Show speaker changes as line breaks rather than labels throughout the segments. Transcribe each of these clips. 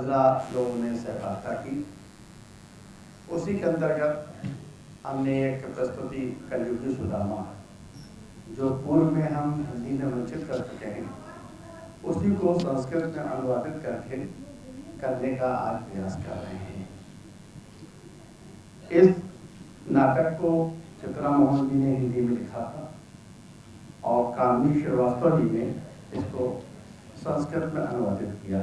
1000 लोगों ने सहभागिता की। उसी के अंतर्गत हमने एक प्रस्तुति कलयुगी सुदामा, जो पूर्व में हम हिंदी में मंचित कर चुके हैं, उसी को संस्कृत में अनुवादित करके करने का आज प्रयास कर रहे हैं। इस नाटक को चित्रा मोहन जी ने हिंदी में लिखा था और कामिनी श्रीवास्तव जी ने इसको संस्कृत में अनुवादित किया।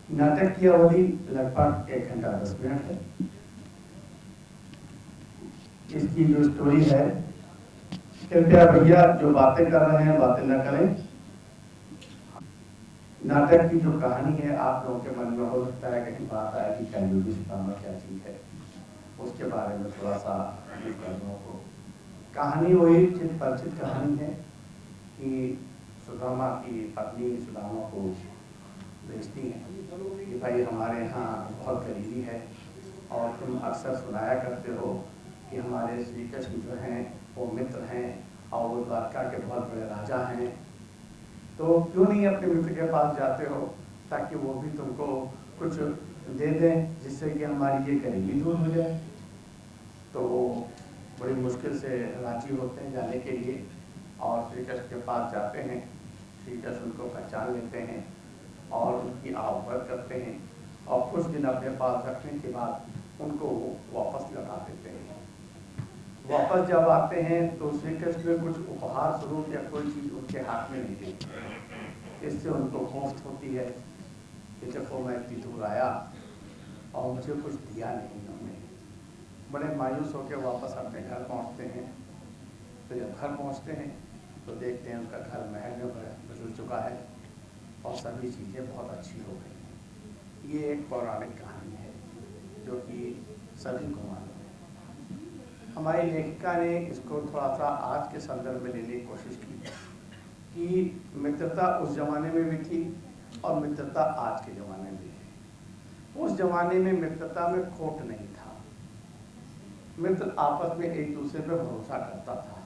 नाटक की अवधि लगभग 1 घंटा 10 मिनट है। इसकी जो स्टोरी है, कृपया भैया जो बातें कर रहे हैं बातें न करें। नाटक की जो कहानी है, आप लोगों के मन में हो सकता है कहीं बात आए कि कलयुगी सुदामा क्या चीज है, उसके बारे में थोड़ा सा को कहानी वही परिचित कहानी है कि सुदामा की पत्नी सुदामा को भेजती है कि भाई हमारे यहाँ बहुत गरीबी है और तुम अक्सर सुनाया करते हो कि हमारे श्री कृष्ण जो हैं वो मित्र हैं और वो द्वारका के बहुत बड़े राजा हैं, तो क्यों नहीं अपने मित्र के पास जाते हो ताकि वो भी तुमको कुछ दे दें जिससे कि हमारी ये गरीबी दूर हो जाए। तो वो बड़ी मुश्किल से राजी होते हैं जाने के लिए और श्री कृष्ण के पास जाते हैं। श्री कृष्ण उनको पहचान लेते हैं और उनकी आह्वान करते हैं और कुछ दिन अपने पास रखने के बाद उनको वापस लौटा देते हैं। वापस जब आते हैं तो श्री कृष्ण में कुछ उपहार स्वरूप या कोई चीज़ उनके हाथ में नहीं देती। इससे उनको कोफ्त होती है कि देखो मैं इतनी दूर आया और मुझे कुछ दिया नहीं उन्होंने। बड़े मायूस होकर वापस अपने घर पहुंचते हैं। तो जब घर पहुंचते हैं तो देखते हैं उनका घर महल में बदल चुका है और सभी चीज़ें बहुत अच्छी हो गई हैं। ये एक पौराणिक कहानी है जो कि सभी को मालूम है। हमारी लेखिका ने इसको थोड़ा सा आज के संदर्भ में लेने की कोशिश की कि मित्रता उस जमाने में भी थी और मित्रता आज के ज़माने में भी है। उस जमाने में मित्रता में खोट नहीं था, मित्र आपस में एक दूसरे पर भरोसा करता था।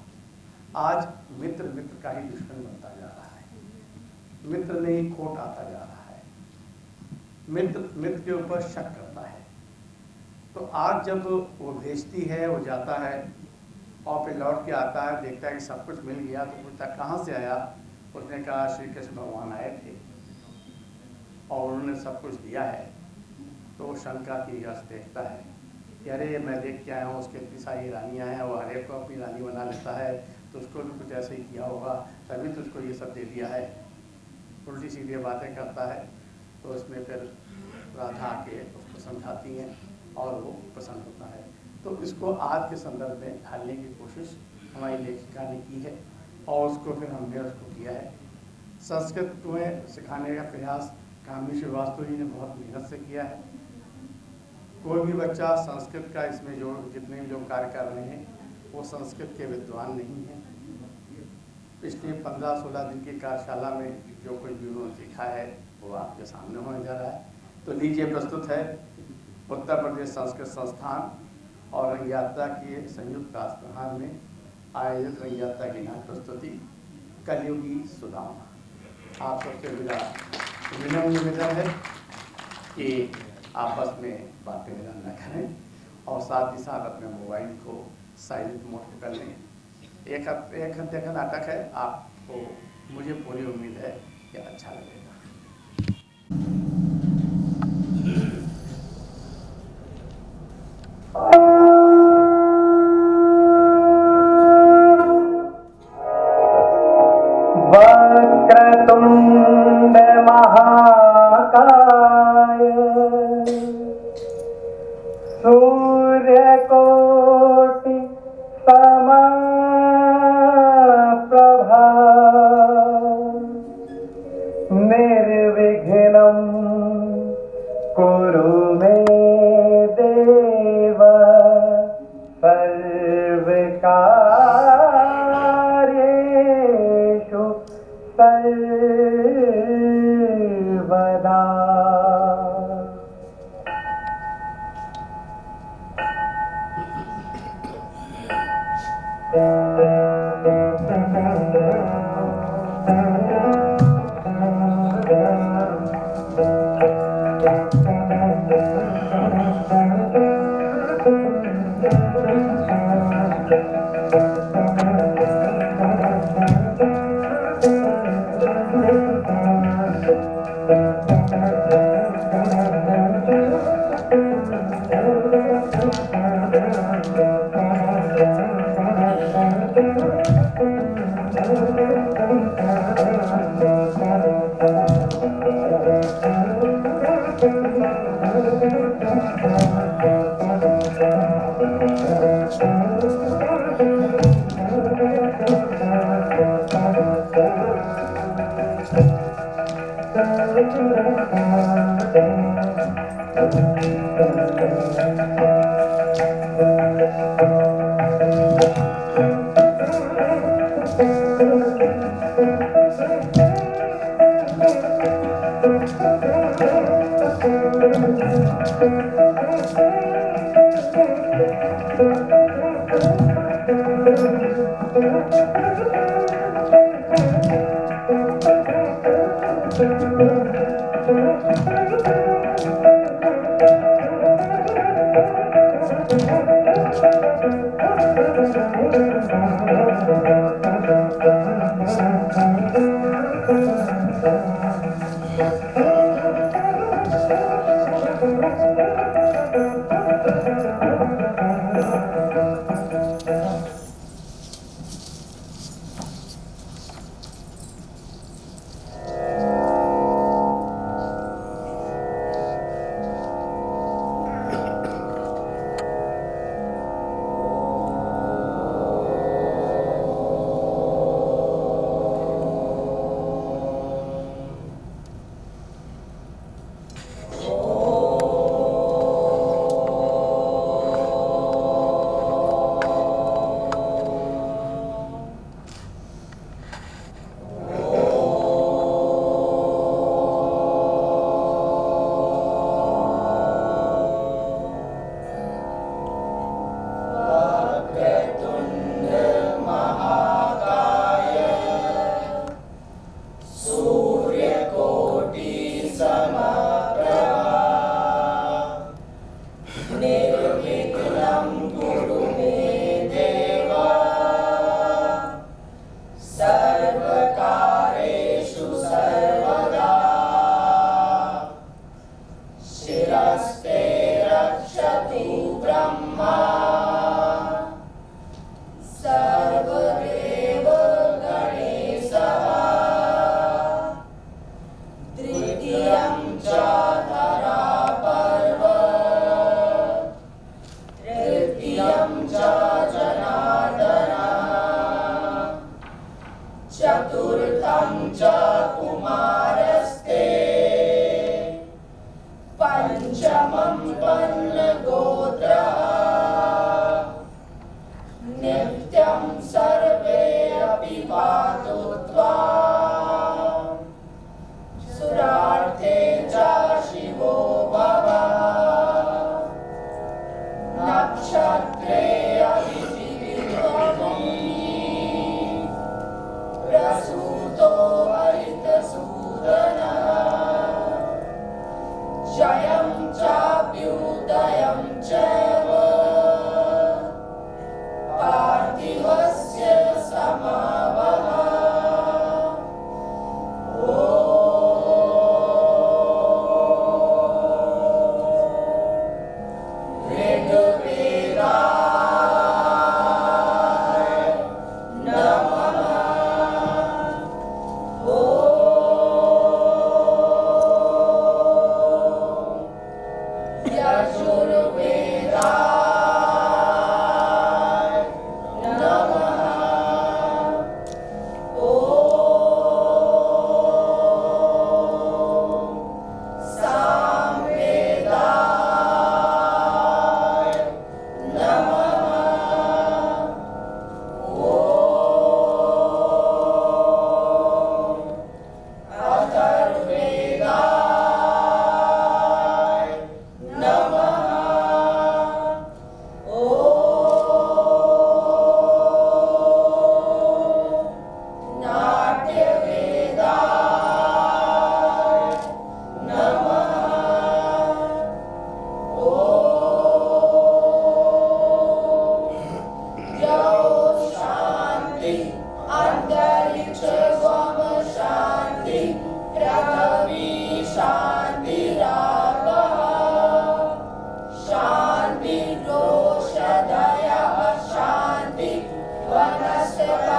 आज मित्र मित्र का ही दुश्मन बनता जा रहा है, मित्र में ही खोट आता जा रहा है, मित्र मित्र के ऊपर शक करता है। तो आज जब वो भेजती है, वो जाता है और फिर लौट के आता है, देखता है कि सब कुछ मिल गया, तो पूछता कहाँ से आया। उसने कहा श्री कृष्ण भगवान आए थे और उन्होंने सब कुछ दिया है। तो वो शंका की रस देखता है कि अरे मैं देख के आया हूँ उसके इतनी सारी रानियाँ हैं, वो हर एक को अपनी रानी बना लेता है, तो उसको भी कुछ ऐसे ही किया होगा तभी तो उसको ये सब दे दिया है। उल्टी सीधी बातें करता है। तो उसमें फिर राधा आके उसको समझाती हैं और वो पसंद होता है। तो इसको आज के संदर्भ में ढालने की कोशिश हमारी लेखिका ने की है और उसको फिर हमने उसको किया है। संस्कृत में सिखाने का प्रयास कामिनी श्रीवास्तव जी ने बहुत मेहनत से किया है। कोई भी बच्चा संस्कृत का इसमें जो जितने भी लोग कार्य कर रहे हैं वो संस्कृत के विद्वान नहीं हैं। पिछले 15-16 दिन की कार्यशाला में जो कुछ भी उन्होंने सीखा है वो आपके सामने होने जा रहा है। तो लीजिए, प्रस्तुत है उत्तर प्रदेश संस्कृत संस्थान और रंग यात्रा के संयुक्त तत्वावधान में आयोजित रंग यात्रा की नाट्य प्रस्तुति कलयुगी सुदामा। आप सबसे मेरा विनम्र निवेदन है कि आपस में बातें न करें और साथ ही साथ अपने मोबाइल को साइलेंट मोड पर कर लें। एक घंटे का नाटक है, आपको मुझे पूरी उम्मीद है कि अच्छा लगेगा।
वक्रतुंड महाकाय सूर्यकोटि समप्रभा निर्विघ्नं कुरु मे देव सर्वकार्येषु सर्वदा।
Vanasya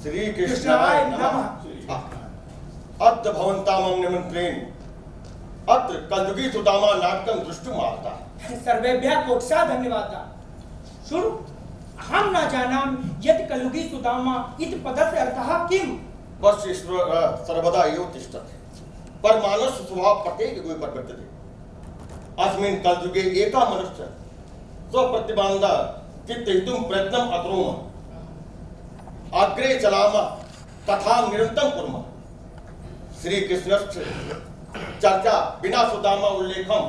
श्री कृष्णाय नमः। अद्य भवन्तामं निमन्त्रेण अत्र कलयुगी सुदामा नाटकं दृष्टुम् आगता।
सर्वेभ्यः कोट्सा धन्यवादः। शुरु अहं न जानामि यत् कलयुगी सुदामा इति पदस्य अर्थः किम्।
वश्येश्वर सर्वदा एव तिष्ठति, परमानस्य स्वभावः प्रत्येकयुगे परिवर्तते। अस्मिन् कलयुगे एकः मनुष्यः स्वप्रतिबन्धः चिन्तयितुं प्रयत्नम् अकरोम। अग्रे चलामः, तथा निरन्तं कुर्मः। श्रीकृष्णस्य चर्चा विना सुदामा उल्लेखं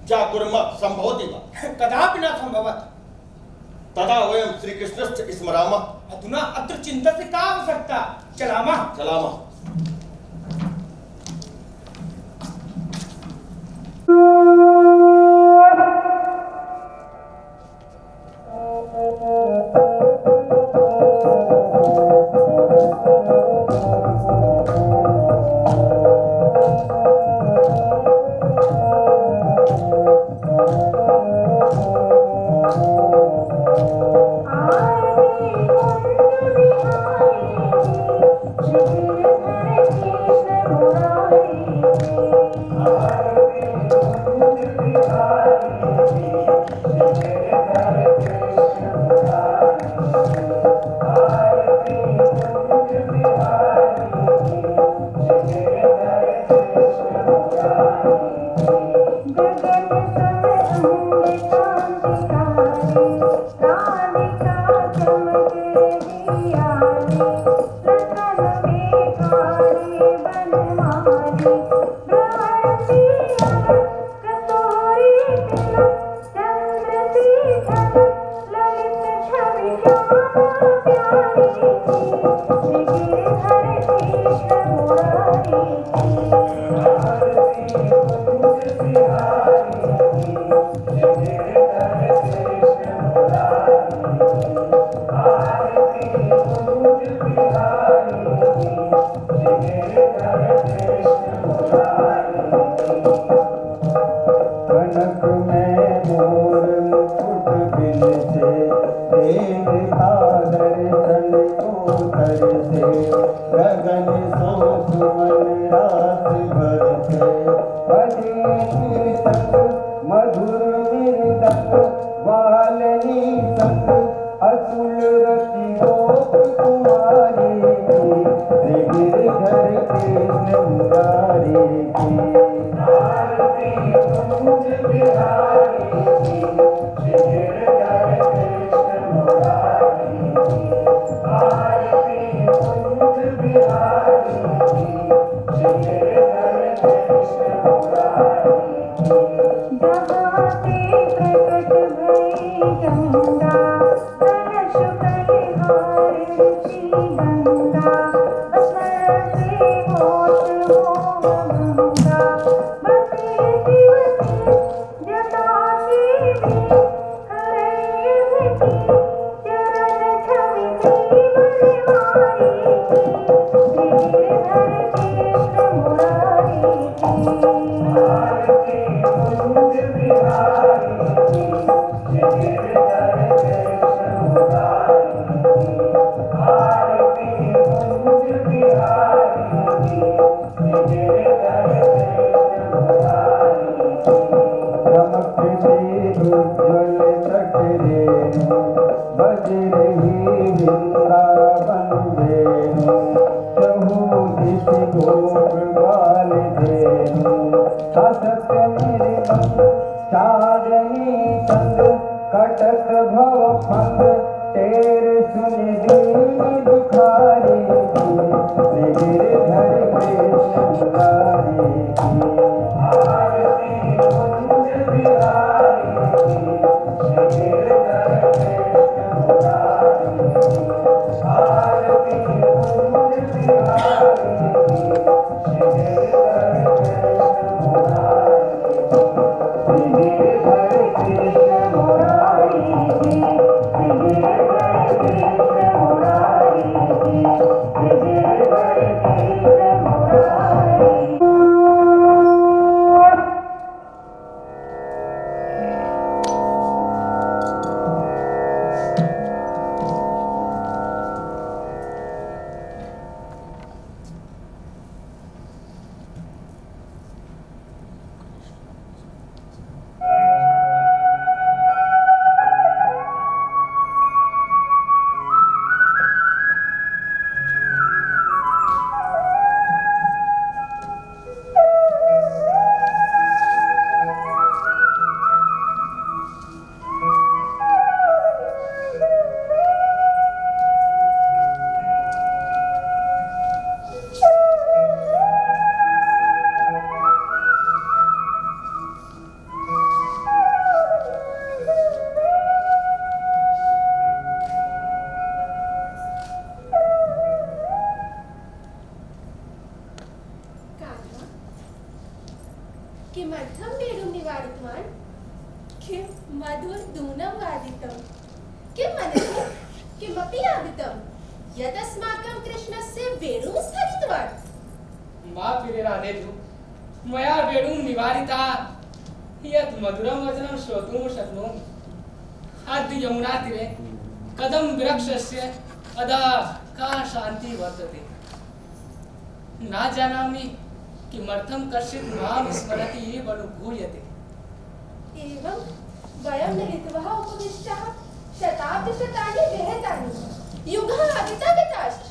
च कुर्मः सम्भवति वा?
कदापि न सम्भवति।
तदा वयं श्रीकृष्णस्य स्मरामः।
अधुना अत्र चिन्तनस्य का आवश्यकता? चलामः।
चलामः।
गंगा कलश कलिहार ऋषि
कटक भव फंद तेरे सुन दीन दुखारी गिरधर कृष्ण मुरारी आरती कुंज बिहारी गिरधर कृष्ण मुरारी आरती कुंज बिहारी गिरधर कृष्ण मुरारी
किमर्थं वेणुं निवारितवान्? किं मधुर दूनं वादितं? किं मनसि किमपि आगतं यदस्माकं कृष्णस्य वेणुं स्थगितवान्?
मा प्रियराधेषु मया वेणुं निवारिता यत् मधुरं वचनं श्रोतुं शक्नोमि। अद्य यमुनातीरे कदम्बवृक्षस्य अधः का शान्तिः वर्तते। न जानामि किमर्थं कश्चित् मां स्मरति इव अनुभूयते।
एवं वयं मिलित्वा उपविष्टाः शताब्दशतानि विहतानि युगः आगतागताश्च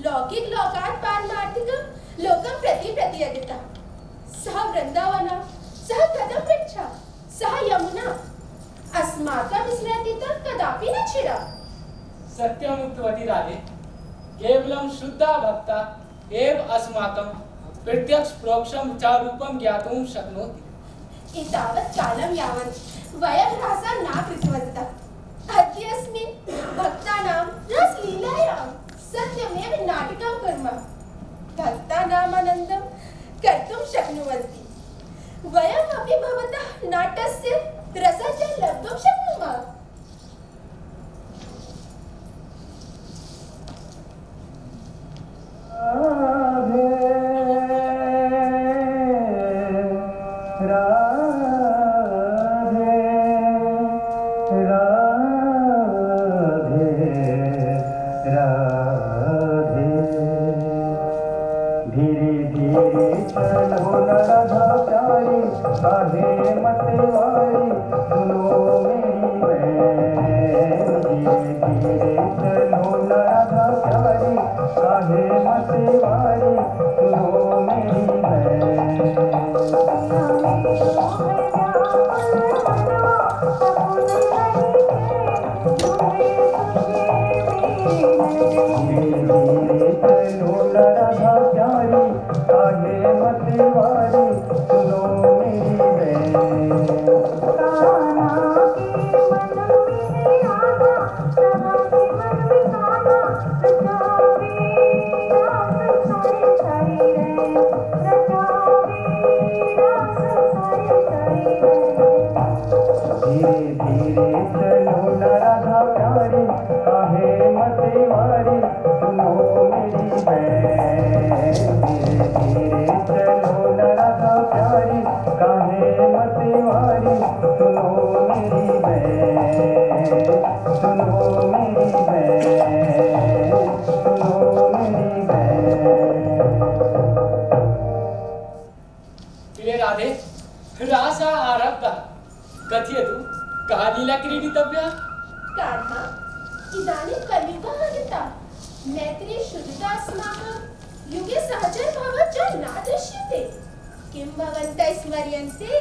लौकिकलोकात् पारमार्थिकं लोकं प्रति अगतः। सः वृन्दावनः, सः कदम्बवृक्षः, सः यमुना अस्माकं स्मृतितः कदापि न छिरा।
सत्यम् उक्तवती राधे। केवलं शुद्धा भक्ता एव अस्माकं प्रत्यक्ष प्रोक्षं च रूपं ज्ञातुं शक्नोति।
एतावत् कालं यावत् वयं ह्रासं न कृतवन्तः। अद्यस्मिन् भक्तानां रसलीलायां सत्यमेव नाटकं कुर्मः। भक्तानाम् आनन्दं कर्तुं शक्नुवन्ति। वयमपि भवतः नाट्यस्य रसं लब्धुं शक्नुमः।
रासा आरब्धा कथयतु का लीला क्रीडितव्या?
कान्हा, इदानीं कलियुगः आगतः। मैत्री शुद्धता अस्माकं युगे सहचरभावश्च न दृश्यते किं भवन्तः स्मर्यन्ते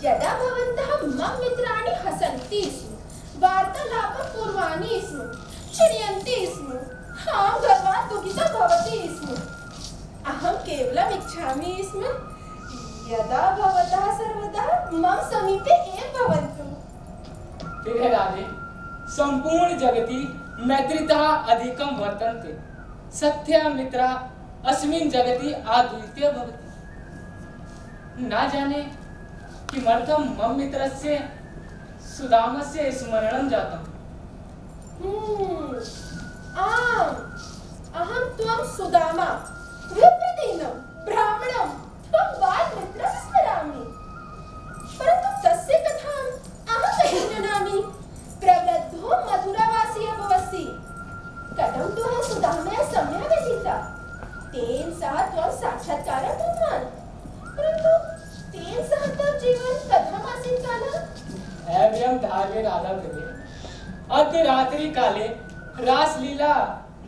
यदा भवन्तः मम मित्राणि हसन्ति स्म वार्तालापं कुर्वाणि स्म चिन्तयन्ति स्म अहं गर्वात् दुःखिता भवति स्म अहं केवलम् इच्छामि स्म यदा भवतः सर्वदा मम समीपे एव भवन्तु
हे राधे संपूर्ण जगति मैत्रितः अधिकं वर्तन्ते सत्या मित्रा अस्मिन् जगति अद्वितीय भवति न जाने किमर्थं मम मित्रस्य सुदामस्य स्मरणं जातम्
आम् अहं त्वं सुदामा विप्रतिनं ब्राह्मणं त्वं बालमित्रं स्मरामि परन्तु तस्य कथाम् अहं कथं जानामि प्रवृद्धो मथुरावासी अभवसि कथं त्वं सुदामया समयः व्यतीतः तेन सह त्वं साक्षात्कारं कृतवान् परन्तु तेन सह तव जीवन कथम् आसीत् कालः
एवं धार्ये राधा कृते अद्य रात्रि काले रासलीला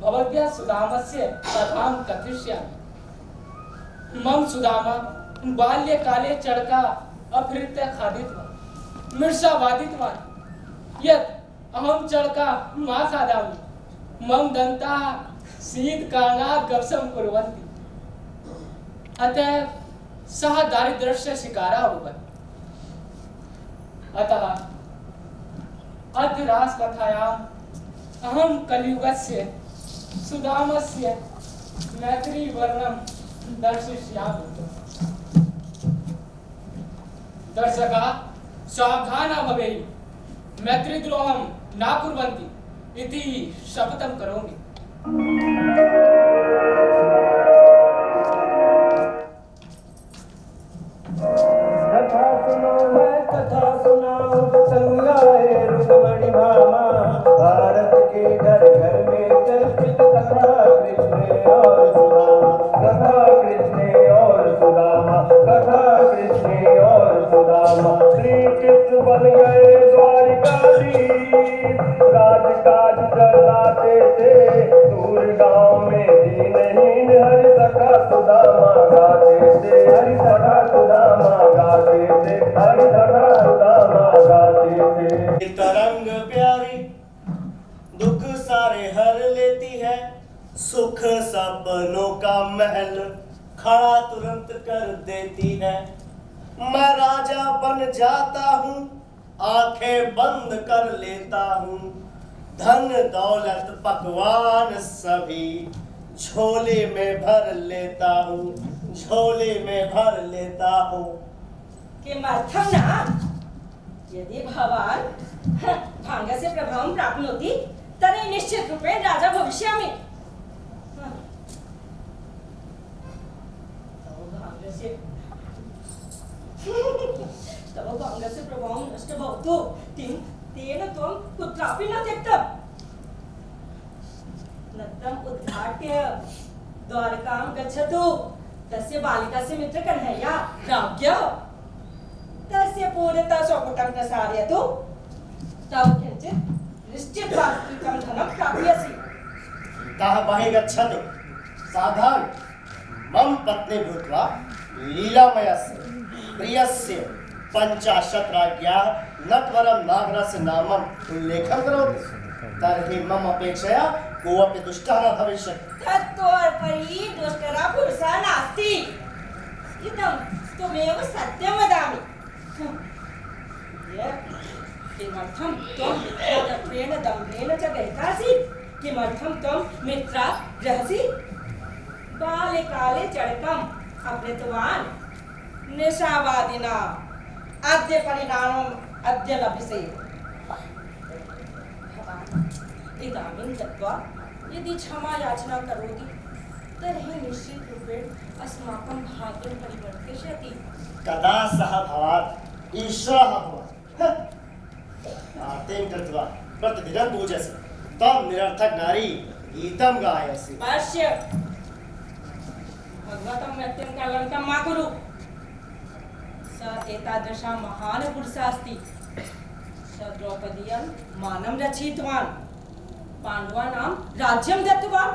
भवद्भ्यः सुदामस्य कथां कथयिष्यामि मम सुदामा बाल्यकाले चरका अपहृत्य खादितवान् मृषावादितवान् यत् अहं चरका मा खादामि मम दन्ताः शीतकारणात् गपशपं कुर्वन्ति अतः सः दारिद्र्यस्य शिकारः अभवत् अतः अद्य रासकथायाम् अहं कलियुगस्य सुदामस्य मैत्रीवर्णं दर्शयिष्यामि दर्शकाः सावधाना भवेयुः मैत्रीद्रोहं न कुर्वन्ति इति शपथं करोमि
कथा सुनो मैं कथा सुनाऊं संगाए रुक्मणी भामा भारत के घर घर में चर्चित कथा कृष्ण और सुदामा कथा कृष्ण और सुदामा कथा कृष्ण और सुदामा श्री कृष्ण बन गए द्वारिकाधीश राजकाज चलाते थे दूर गांव में दीनहीन हरि सखा सुदामा गाते थे हरि सखा सुदामा गाते थे हरि सखा सुदामा गाते थे
तरंग प्यारी दुख सारे हर लेती है सुख सपनों का महल खड़ा तुरंत कर देती है मैं राजा बन जाता हूँ आंखें बंद कर लेता हूँ धन दौलत पकवान सभी झोले में भर लेता हूँ झोले में भर लेता हूँ
किमर्थं न यदि भवान् भाङ्गस्य प्रभावं प्राप्नोति तर्हि निश्चितरूपेण राजा भविष्यामि तव भाङ्गस्य प्रभावं नष्ट भवतु तेन त्वं कुत्रापि न त्यक्तम् नक्तम् उद्घाट्य द्वारकां गच्छतु तस्य बालिकास्य मित्र कन्हैया राज्ञः तस्य पूर्णतः स्वपुटं प्रसारयतु तव किञ्चित् निश्चितवास्तविकं धनं प्राप्स्यसि
ताः बहिः गच्छतु साधारण मम पत्नी भूत्वा लीलामयस्य प्रियस्य 50 राज्ञाः नटवरं नागरस्य नामम् उल्लेखं करोति तर्हि मम अपेक्षया कोऽपि दुष्टः न भविष्यति
तत्त्वोपरि दुष्करः पुरुषः नास्ति इदं त्वमेव सत्यं वदामि किमर्थं त्वं मित्रादत्वेन दम्भेन च गृहीतासि किमर्थं त्वं मित्रा गृहसि बाल्यकाले चरकम् अपहृतवान् निशावादिना अद्य परिणामम् अद्य लभसे इदानीं गत्वा यदि क्षमा याचना करोति तर्हि निश्चितरूपेण अस्माकं भाग्यं परिवर्तिष्यति
कदा सः भवात् ईश्वरः भवात् आरतीं कृत्वा प्रतिदिनं पूजसि त्वं निरर्थक नारी गीतं गायसि
पश्य भगवतं मत्यं कलङ्कं मा कुरु स एतादृशः महान् पुरुषः अस्ति स द्रौपदीयं मानं रचयितवान् पाण्डवानां राज्यं दत्तवान्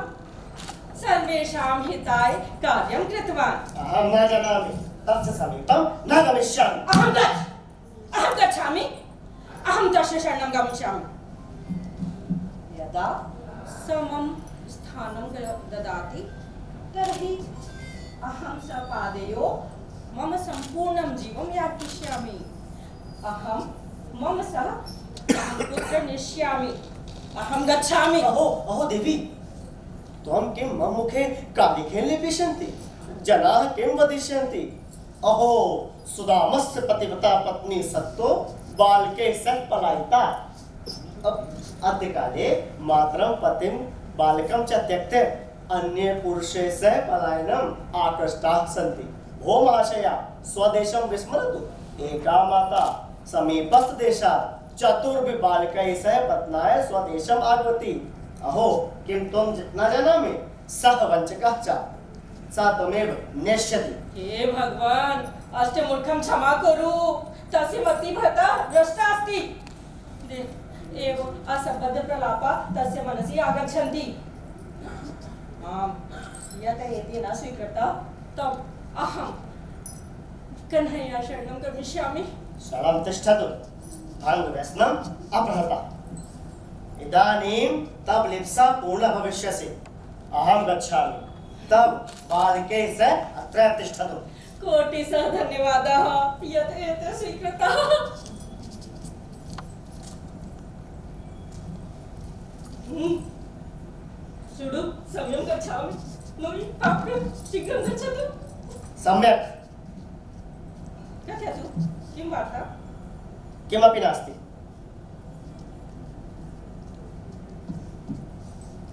सर्वेषां हिताय कार्यं कृतवान्।
अहं न जानामि, तस्य समीपं न गमिष्यामि।
अहं गच्छामि, अहं तस्य शरणं गमिष्यामि। यदा स मम स्थानं ददाति तर्हि अहं सपादयोः मम सम्पूर्णं जीवं यापयिष्यामि। अहं मम सह पुत्रं नेष्यामि। अहं गच्छामि।
अहो देवी, त्वं किं मम मुखे कालिकेन लेपिष्यन्ति? जनाः किं वदिष्यन्ति? अहो सुदामस्य पतिव्रता पत्नी सत्तो बालके सह पलायिता। अद्य काले मातरं पतिं बालकं च त्यक्त्वा अन्य पुरुषे सह पलायनम् आकृष्टाः सन्ति। भो महाशया, स्वदेशं विस्मरतु। एका माता समीपस्थ देशात् चतुर्भि बालकैः सह पत्नाय स्वदेशम् आगतवती। अहो किं त्वं न जानामि? सः वञ्चकः च, सा त्वमेव नेष्यति।
हे भगवान्, अष्टमूर्खं क्षमा कुरु। तस्य मतिभता भ्रष्टा अस्ति। एवम् असम्बद्ध प्रलापाः तस्य मनसि आगच्छन्ति। यत् एते न स्वीकृता तम् अहं कन्हैया शरणं गमिष्यामि।
शरणं तिष्ठतु, भाङ्गव्यसनम् अपहृता। इदानीं तव लिप्सा पूर्णा भविष्यसि। अहं गच्छामि, तव बालके सह अत्र तिष्ठतु।
कोटिशः धन्यवादः यत् एते स्वीकृताः। शृणु, समयं गच्छामि। नोयि पाप्य शीघ्रं गच्छतु।
सम्यक्।
कथयतु, किं वार्ता?
किमपि नास्ति।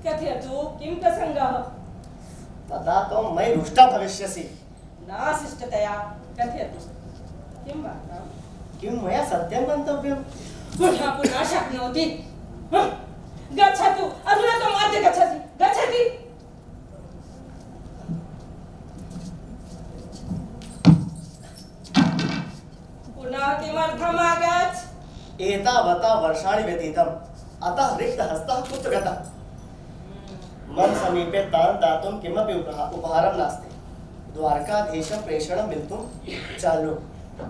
कथयतु, किं प्रसङ्गः?
तदा त्वं मयि रुष्टा भविष्यसि।
न शिष्टतया कथयतु, किं वार्ता?
किं मया सत्यं गन्तव्यं?
पुनः शक्नोति। गच्छतु, अधुना त्वम् अद्य गच्छति। पुनः किमर्थम् आगच्छ?
एतावता वर्षाणि व्यतीतम्, अतः रिक्तहस्तः कुत्र गतः? मम समीपे तान् दातुं किमपि उपहारं नास्ति। द्वारकाधीशं प्रेषणं मिलितुं चालु।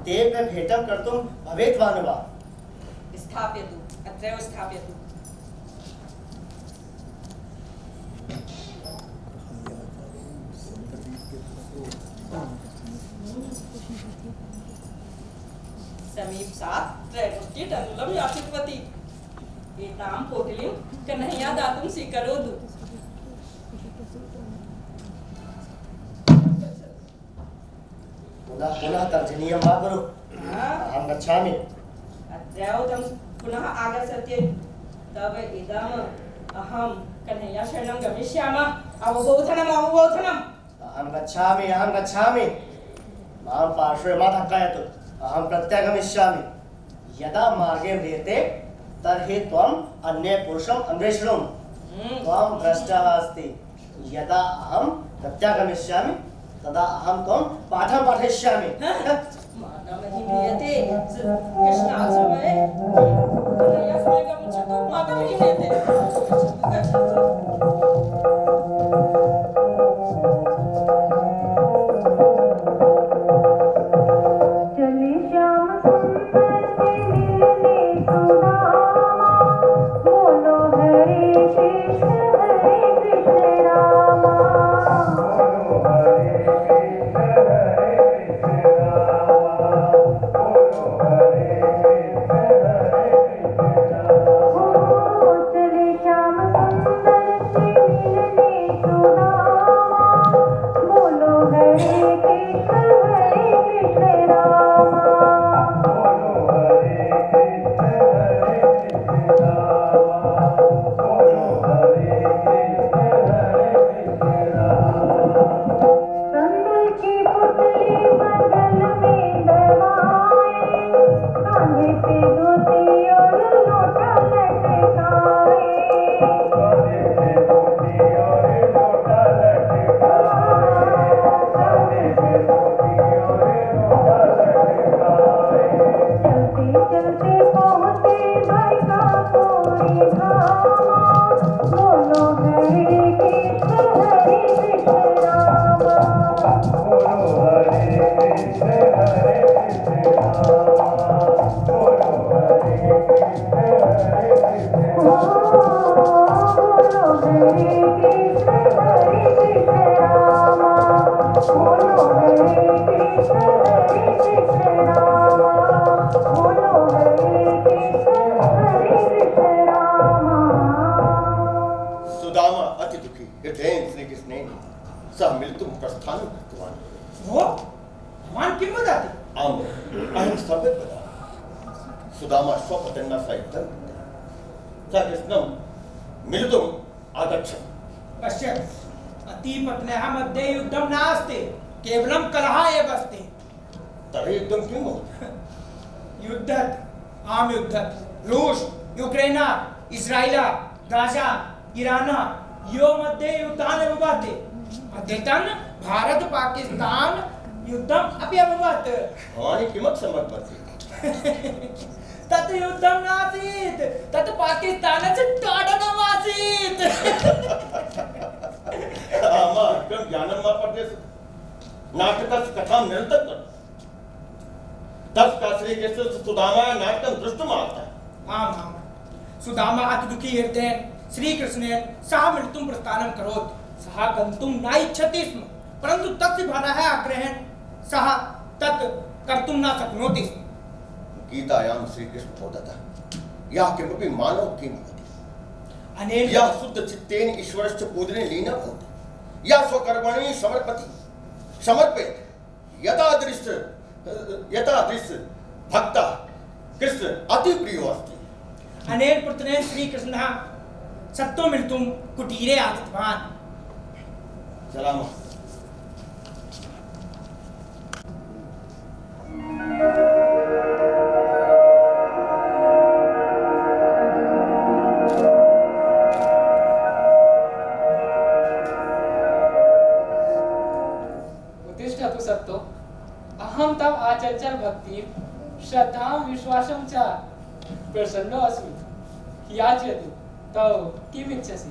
तेभ्यः भेटं कर्तुं भवेत् वा न वा?
स्थाप्यतु, अत्रैव स्थाप्यतु। समीपसात् त्रैमुष्टितण्डुलं याचितवती। एतां पोटलीं कन्हैया दातुं स्वीकरोतु।
पुनः तर्जनीयं मा करो। अहं गच्छामि।
अत्रैव तं पुनः आगच्छति। तव इदम् अहं कन्हैया शरणं गमिष्यामः। अवबोधनम्।
अहं गच्छामि। मां पार्श्वे मा धक्कयतु। अहं प्रत्यागमिष्यामि। यदा मार्गे व्रियते तर्हि त्वम् अन्ये पुरुषम् अन्वेषणं। त्वं भ्रष्टः अस्ति। यदा अहं प्रत्यागमिष्यामि तदा अहं त्वं पाठं पाठयिष्यामि।
मातामही म्रियते। कृष्णाश्रमे कन्हैया शरणं गच्छतु। मातामही म्रियते। गच्छतु।
चले श्याम सुंदर
सुदामा अति दुखी हृदयेन श्री कृष्णेन सह मिलितुं प्रस्थानं कृतवान्।
वो भगवान किं वदति?
आम् अहं सम्यक् वदामि। सुदामा स्वपत्न्या सह युद्धं सः कृष्णं मिलितुम् आगच्छत्।
पश्यतु पतिपत्न्याः मध्ये युद्धं नास्ति, केवलं कलहः एव अस्ति।
तर्हि युद्धं किं भवति?
युद्धत् आम युद्धत् रूस यूक्रेन इस्राएल गाजा ईरान यो मध्ये युद्धानि भवति। अद्यतन भारत पाकिस्तान युद्धम् अपि अभवत्।
भवान् किमर्थं सम्यक् वदति?
तत् युद्धं नासीत्, तत् पाकिस्तानस्य ताडनम् आसीत्।
अस्माकं ज्ञानं मा पठ्यते। नाटकस्य कथां निरन्तं करोतु। तस्य श्रीकृष्णस्य सुदामायाः नाटकं दृष्टुम् आगतः।
आम् आम् सुदामा अतिदुःखी हृदयेन श्रीकृष्णेन सह मिलितुं प्रस्थानं करोति। सः गन्तुं न इच्छति स्म, परन्तु तस्य भरः आग्रहेण सः तत् कर्तुं न शक्नोति स्म।
गीतायां श्रीकृष्ण वदतः यः किमपि मानवः किं भवति,
अनेन
यः शुद्धचित्तेन ईश्वरस्य पूजने लीनः भवति, यः स्वकर्मणि समर्पयति, यथा दृश्य भक्तः कृष्ण अति प्रियो अस्ति।
अनेन प्रत्यनेन श्रीकृष्णः सत्तो मिलितुं कुटीरे आगतवान्।
चलामः।
उत्तिष्ठतु सत्तो, अहं तव आचर्चल भक्ति श्रद्धां विश्वासं च प्रसन्नो अस्मि। याचयतु तव किम् इच्छसि?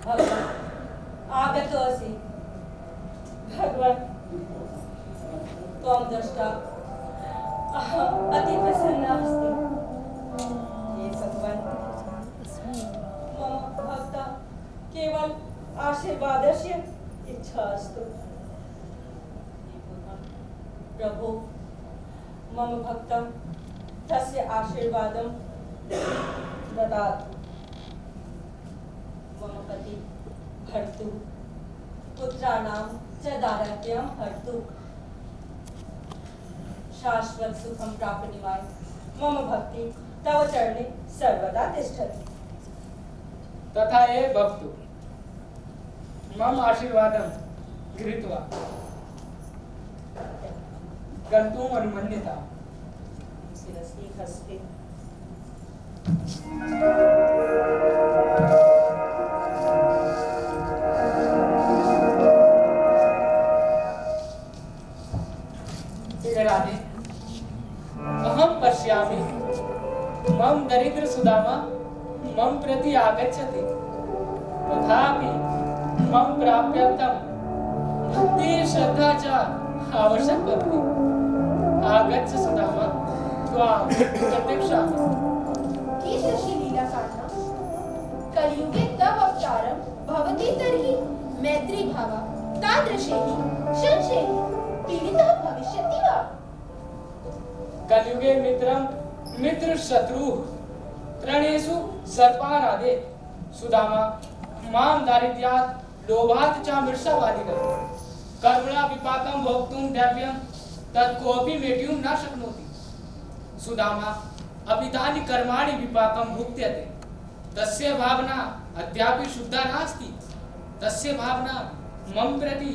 भगवान् आगतो असि। भगवान् त्वं दृष्ट्वा अहम् अति प्रसन्ना अस्मि। हे भगवान्, मम भक्ता केवल आशीर्वादस्य इच्छा अस्तु। प्रभु, मम भक्तं तस्य आशीर्वादं ददातु। मम पति भर्तु, पुत्राणां च दारिद्र्यं हर्तु। शाश्वत सुखं प्राप्नुवान् मम भक्ति तव चरणे सर्वदा तिष्ठति।
तथा एव भवतु। मम आशीर्वादं गृहीत्वा गन्तुम् अनुमन्यताम्।
शिरसि हस्ते
राधे, अहं पश्यामि मम दरिद्र सुदामा मम प्रति आगच्छति, तथापि मम प्राप्यर्थं भक्ति श्रद्धा च आवश्यक भवति। आगच्छ सुदामा, त्वां प्रतीक्षामि।
कीदृशी लीला साधना? कलियुगे तव अवतारं भवति तर्हि मैत्री भावा तादृशैः संशयैः पीडितः भविष्यति वा?
कलियुगे मित्रं मित्र शत्रुः त्रणेषु सर्पाराधे। सुदामा मां दारिद्र्यात् लोभात् च मृषावादिनः कर्मणा विपाकं भोक्तुं दैव्यं तत् कोऽपि मेट्युं न शक्नोति। सुदामा अपितानि कर्माणि विपाकं भुक्त्यते, तस्य भावना अद्यापि शुद्धा नास्ति। तस्य भावना मम प्रति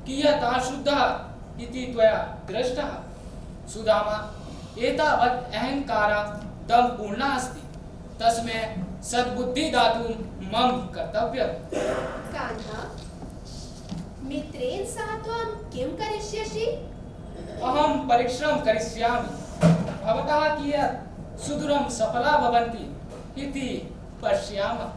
कियत् अशुद्धा इति त्वया दृष्टः। सुदामा एतावत् अहङ्कारात् दम्पूर्णा अस्ति, तस्मै सद्बुद्धि दातुं मम कर्तव्यम्।
कान्हा, मित्रेण सह त्वं किं करिष्यसि?
अहं परिश्रमं करिष्यामि। भवतः कियत् सुदूरं सफला भवन्ति इति पश्यामः।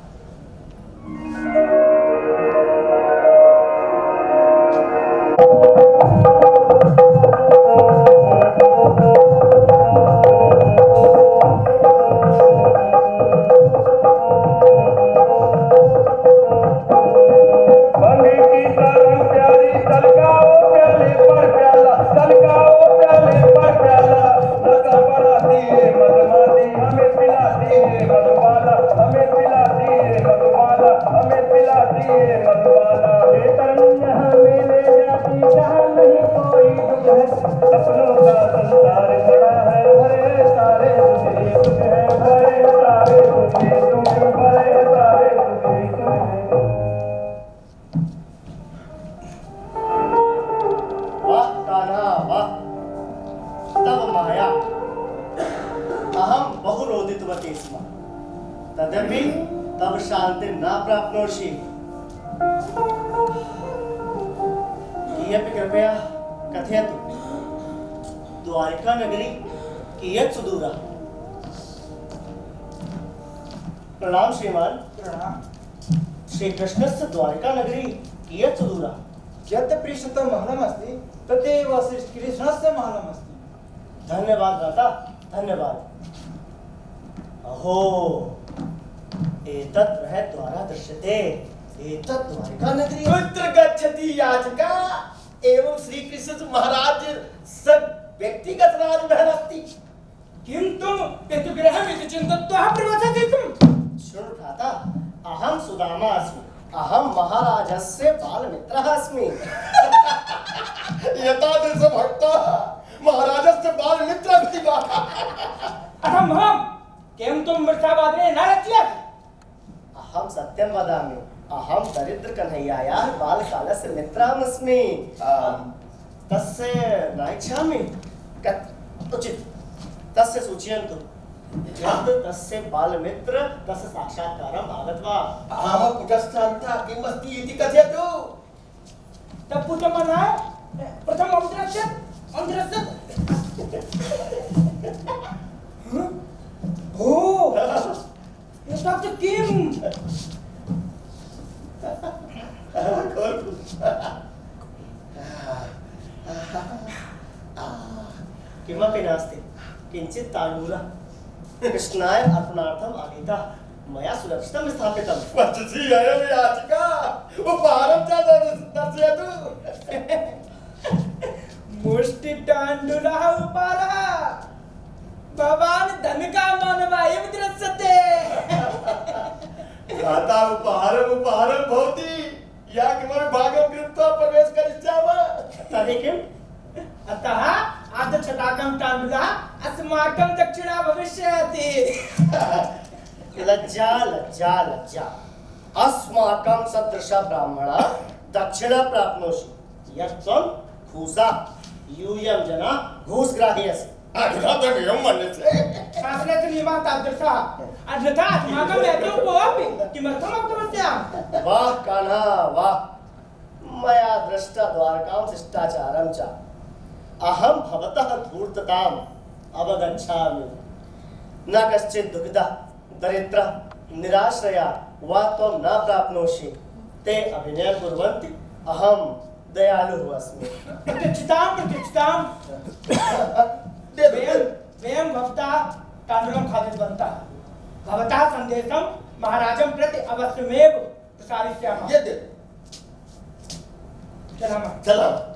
बंदी की तरह प्यारी तलकाओ प्याले पर प्याला तलकाओ है, सपनों का संसार खड़ा है, भरे सारे तुझे कुछ है, भरे सारे तुझे तुम, भरे सारे तुझे तुम।
वाह कान्हा वाह, तब माया अहम बहुरोदितवती स्म, तदपि तब शांति न प्राप्नोषि। कियपि कृपया कथयतु, द्वारिका नगरी कियत् सुदूरा? प्रणाम श्रीमान।
प्रणाम।
श्री कृष्णस्य द्वारिका नगरी कियत् सुदूरा?
यद्यपि महलमस्ति तदेव श्रीकृष्णस्य महलमस्ति।
धन्यवाद भ्राता, धन्यवाद। अहो, एतत् बृहद्द्वारा दृश्यते, एतत् द्वारिका नगरी।
कुत्र गच्छति याचका? एवं श्री कृष्ण महाराज सब व्यक्तिगत राजमहल अस्ति।
किं तुम पितृगृहमिति चिन्तयित्वा प्रवसति तुम?
शृणु भ्राता, अहं सुदामा अस्मि, अहं महाराजस्य बालमित्रः अस्मि।
एतादृश भक्तः महाराजस्य बालमित्र अस्ति वा?
अहं किं तुम वृथावादने न रच्यते?
अहं सत्यं वदामि, अहं दरिद्र कन्हैयायाः बालकालस्य मित्रम् अस्मि। तस्य न इच्छामि। उचित, तस्य सूचयन्तु, यत् तस्य बालमित्र तस्य साक्षात्कारम् आगत्वा।
अहं कुटस्थान्तः किम् अस्ति इति कथयतु।
तब पुत्रमनाय प्रथम अवदृश्यत् ओ एतत् किम्?
किमपि नास्ति, किञ्चित् ताण्डूलः कृष्णाय अर्पणार्थम् आनीतः, मया सुरक्षितं स्थापितं।
वचसि अयं याचिका, उपहारं च दर्शयतु।
मुष्टिताण्डुलः उपहारः, भवान् धनिकामानव एव दृश्यते।
भ्राता उपहारं भवति, या किमपि भागं कृत्वा प्रवेश करिष्यामः।
तर्हि किम्?
अतः अर्धछटाकं ताण्डुलः अस्माकं दक्षिणा भविष्यति।
लज्जा लज्जा लज्जा, अस्माकं सदृश ब्राह्मणा दक्षिणा प्राप्नोषि, यत् त्वं घूसा, यूयं जना घूसग्राही असि।
अग्रातमेवं मन्यसे।
शास्त्रस्य नियमः तादृशः, अन्यथा अस्माकं वेदं कोऽपि किमर्थम् अवगम्यते?
वाह कान्हा वाह, मया दृष्टा द्वारकां शिष्टाचारं च। अहं भवतः धूर्तताम् अवगच्छामि। न कश्चित् दुःखितः, दरिद्रः, निराश्रया वा त्वं न प्राप्नोषि। ते अभिनयं कुर्वन्ति, अहं दयालुः अस्मि।
प्रतीक्षितां वयं भवतः ताण्डुलं खादितवन्तः। भवतः सन्देशं महाराजं प्रति अवश्यमेव प्रसारयिष्यामः।
चलामः।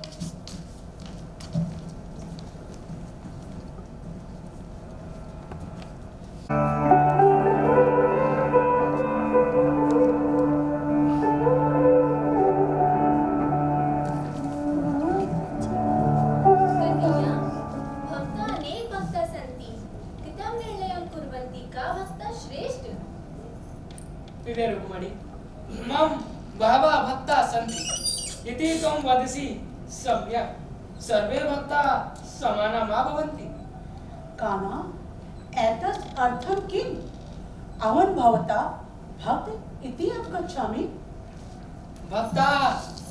कन्हैया, भक्ताः अनेक भक्ताः सन्ति, कथं निर्णयं कुर्वन्ति का भक्ता श्रेष्ठ?
प्रिये रुक्मिणी, मम बहवः भक्ताः सन्ति इति त्वं वदसि सम्यक्। सर्वे भक्ताः समाना मा भवन्ति।
कान्हा, एतत् अर्थं किम्? अहं भवता भक्त इति अवगच्छामि।
भक्ताः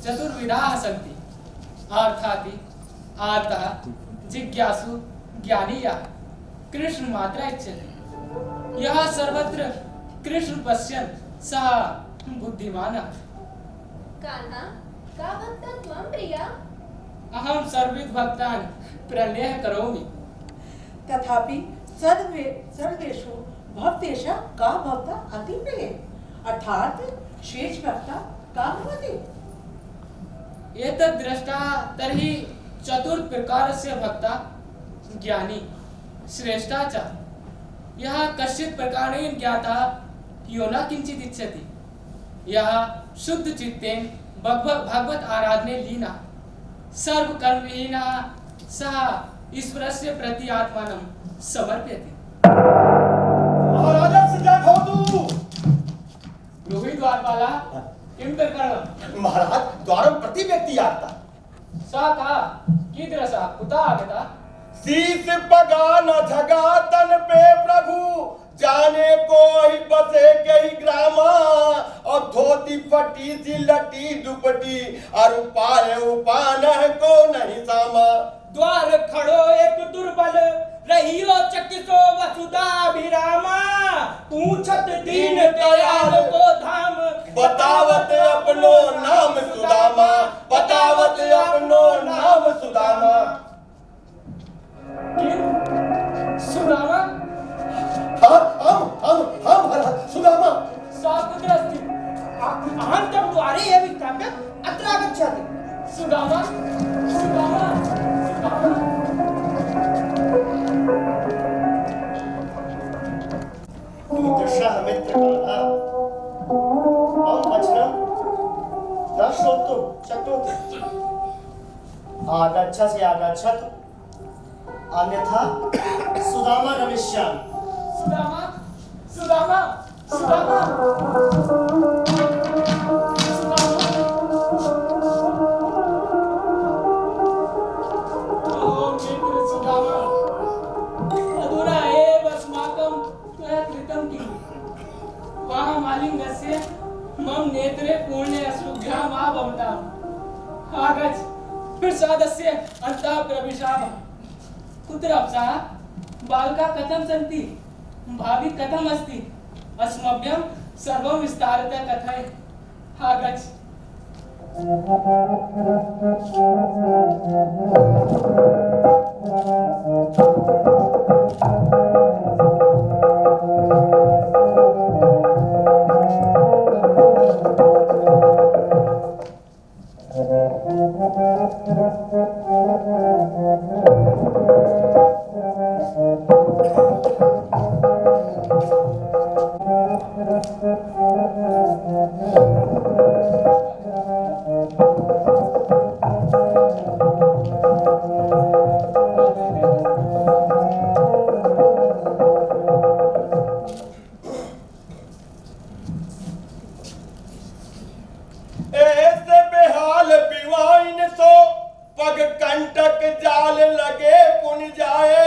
चतुर्विधाः सन्ति, अर्थाति आर्तः, जिज्ञासु, ज्ञानी यः कृष्ण मात्रा इच्छति। यः सर्वत्र कृष्ण पश्यन् सः बुद्धिमानः।
कान्हा, का भक्ता त्वं प्रिया?
अहं सर्विद् भक्तान् प्रणयः करोमि।
तथापि सर्वेषु भक्तेषु का भक्ता अतिप्रिये, अर्थात् श्रेष्ठ भक्ता का भवति?
एतद् दृष्टा तर्हि चतुर्थ प्रकारस्य भक्ता, ज्ञानी, श्रेष्ठा च। यः कश्चित् प्रकारेण ज्ञातः यो न किञ्चित् इच्छति, यः शुद्ध चित्तेन भगवत आराधने लीनः, सर्वकर्मविहीनः, सः ईश्वरस्य प्रति आत्मानं समर्पयति।
महाराजस्य जय भवतु।
गृही द्वारपाला किं करणं?
महाराज द्वारं प्रति व्यक्ति आगता।
सा का कीदृशा कुतः आगता?
शीश पगा न झगा तन पे प्रभु, जाने को ही बसे कई ग्रामा, और धोती फटी सी लटी दुपटी, और उपाय उपान को नहीं सामा।
द्वार खड़ो एक दुर्बल, रहियो चकितो वसुधाभिरामा, पूछत दीन दयाल को धाम,
बतावत अपनो नाम सुदामा, बतावत अपनो नाम सुदामा।
सुदामा?
हम महाराज सुदामा।
सा कुत्र अस्ति?
अहं द्वारे एव स्थाप्य अत्र आगच्छति।
सुदामा? सुदामा?
कीदृशः मित्रकालः मम वचनं न श्रोतुं शक्नोति। आगच्छसि आगच्छतु, अन्यथा सुदामा गमिष्यामि।
सुदामा? सुदामा? सुदामा? सुदामा, अधुना एव अस्माकं त्वया कृतं किम्? वाहमालिङ्गस्य मम नेत्रे पूर्णे अश्रुभ्याम् आभवताम्। आगच्छ, प्रसादस्य अन्तः प्रविशामः। कुत्र अप्सः? बालका कथं सन्ति? भाभी कथम् अस्ति? अस्मभ्यं सर्वं विस्तारतः कथय। आगच्छ।
ऐसे बेहाल बिवाइन सो, पग कंटक जाल लगे पुन जाए,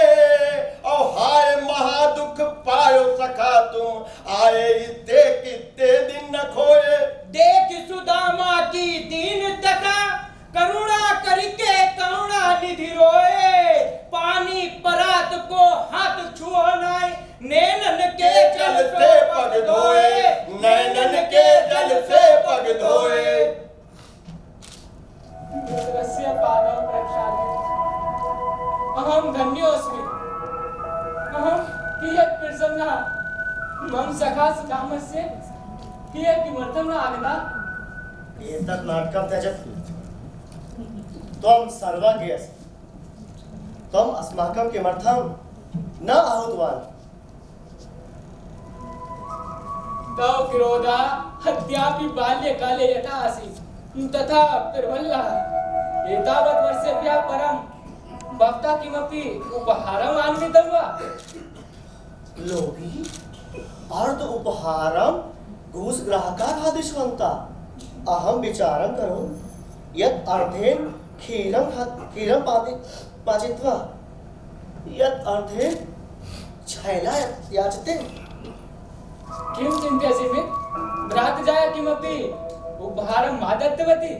और हाय महादुख पायो सखा तुम, आए इत्ते कित्ते दिन न खोए।
देख सुदामा की दीन दशा, करुणा करके करुणा निधि रोए, पानी परात को हाथ छुओ नाय, नैनन के जल से पग धोए,
नैनन के जल से पग धोए।
मित्रस्य पादौ प्रक्षाल्य अहं धन्योऽस्मि। अहं कियत् प्रसन्नः। मम सखा सुदामस्य कियत् किमर्थं न आगता?
एतत् नाटकं त्यजतु। त्वं सर्वज्ञ अस्ति। त्वम् अस्माकं किमर्थं न आहूतवान्?
तव क्रोधः अद्यापि बाल्यकाले यथा आसीत् तथा प्रबलः। एतावत् वर्षेभ्यः परं भवता किमपि उपहारम् आनीतं वा?
लोभी अर्ध उपहारं घूसग्राहकाः आदिशवन्तः। अहं विचारं करोमि यत् अर्धेन क्षीरं पाचित्वा यत् अर्धेन छैला याचते।
किं चिन्तयसि मित्र? भ्रातृजाया किमपि उपहारं मा दत्तवती?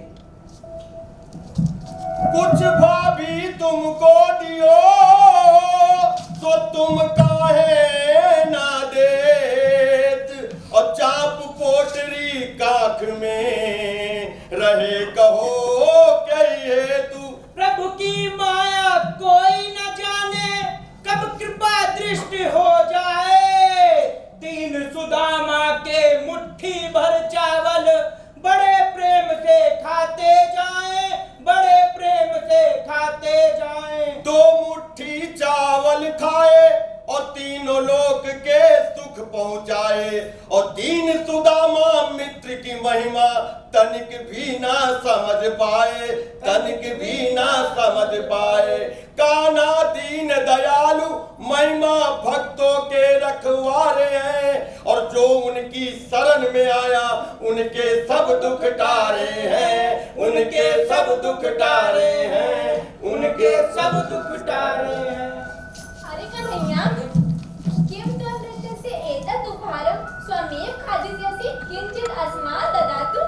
कुछ भाभी तुमको दियो, तो तुम काहे ना देत, और चाप पोटरी काख में रहे कहो कही हेतु।
प्रभु की माया कोई न जाने, कब कृपा दृष्टि हो जाए, दीन सुदामा के मुट्ठी भर चावल बड़े प्रेम से खाते जाएं, बड़े प्रेम से खाते जाएं।
दो मुट्ठी चावल खाए और तीनों लोक के सुख पहुंचाए, और दीन सुदामा मित्र की महिमा तनिक भी ना समझ पाए, तनिक भी ना समझ पाए। दीन दयालु महिमा भक्तों के रखवारे हैं, और जो उनकी शरण में आया उनके सब दुख टारे हैं, उनके सब दुख टारे हैं, उनके सब दुख टारे हैं।
अरे कन्हैया, किं त्वं नृत्यस्य एतत् उपहारं स्वमेव खादिष्यसि, किञ्चित् अस्मान् ददातु।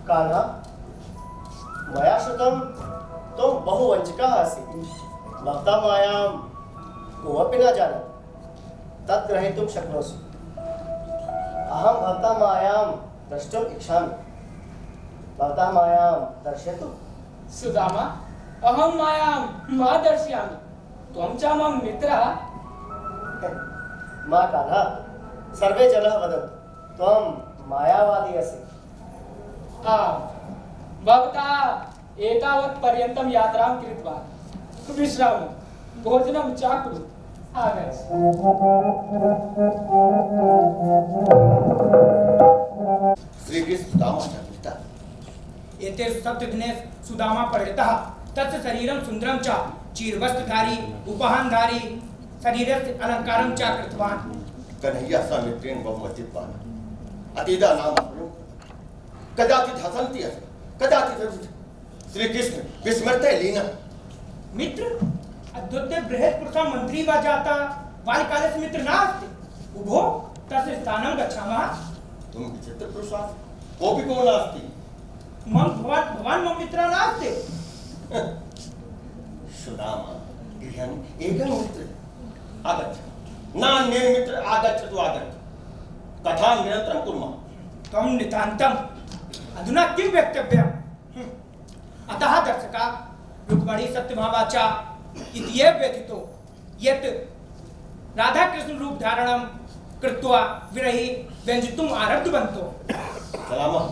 कान्हा, मया श्रुतं त्वं बहुवञ्चकः असि। भवता मायां कोऽपि न जानाति, तत् ग्रहीतुं शक्नोषि। अहं भवता मायां द्रष्टुम् इच्छामि। भवता मायां दर्शयतु।
सुदामा, अहं मायां मा दर्शयामि, त्वं च मम मित्रः।
मा कान्हा, सर्वे जनाः वदन्ति त्वं मायावादी असि।
आम्, भवता एतावत् पर्यन्तं यात्रां कृत्वा विश्रामं भोजनं च कुरु। आगच्छ।
श्री कृष्ण सुदामा च पिता।
एते सप्तदिनेषु सुदामा परिणतः, तस्य शरीरं सुन्दरं च, चीरवस्त्रधारी उपहानधारी, शरीरस्य अलङ्कारं च कृतवान्।
कन्हैया स मित्रेण बहुमतिवान्, अतीदा नाम कदाचित् हसन्ति अस्ति, कदाचित् श्री कृष्ण विस्मृते लीना।
मित्र अद्युत्य बृहत् पुरुषः मन्त्री वा जाता, बाल्यकालस्य मित्र नास्ति। उभो तस्य स्थानं गच्छामः।
तुम विचित्र पुरुषः, कोऽपि को नास्ति।
भवान् मम मित्रः नास्ति।
सुदामा, गृहं एकं मित्र आगच्छ, नान्ये मित्र आगच्छतु आगच्छ, कथां निरन्तरं कुर्मः।
त्वं नितान्तम् अधुना किं वक्तव्यम्? अतः दर्शका, रुक्मिणी सत्यभामाचा इत्येव व्यथितो यत् राधा कृष्ण रूप धारणं कृत्वा विरही व्यञ्जितुम् आरब्धवन्तो।
चलामः।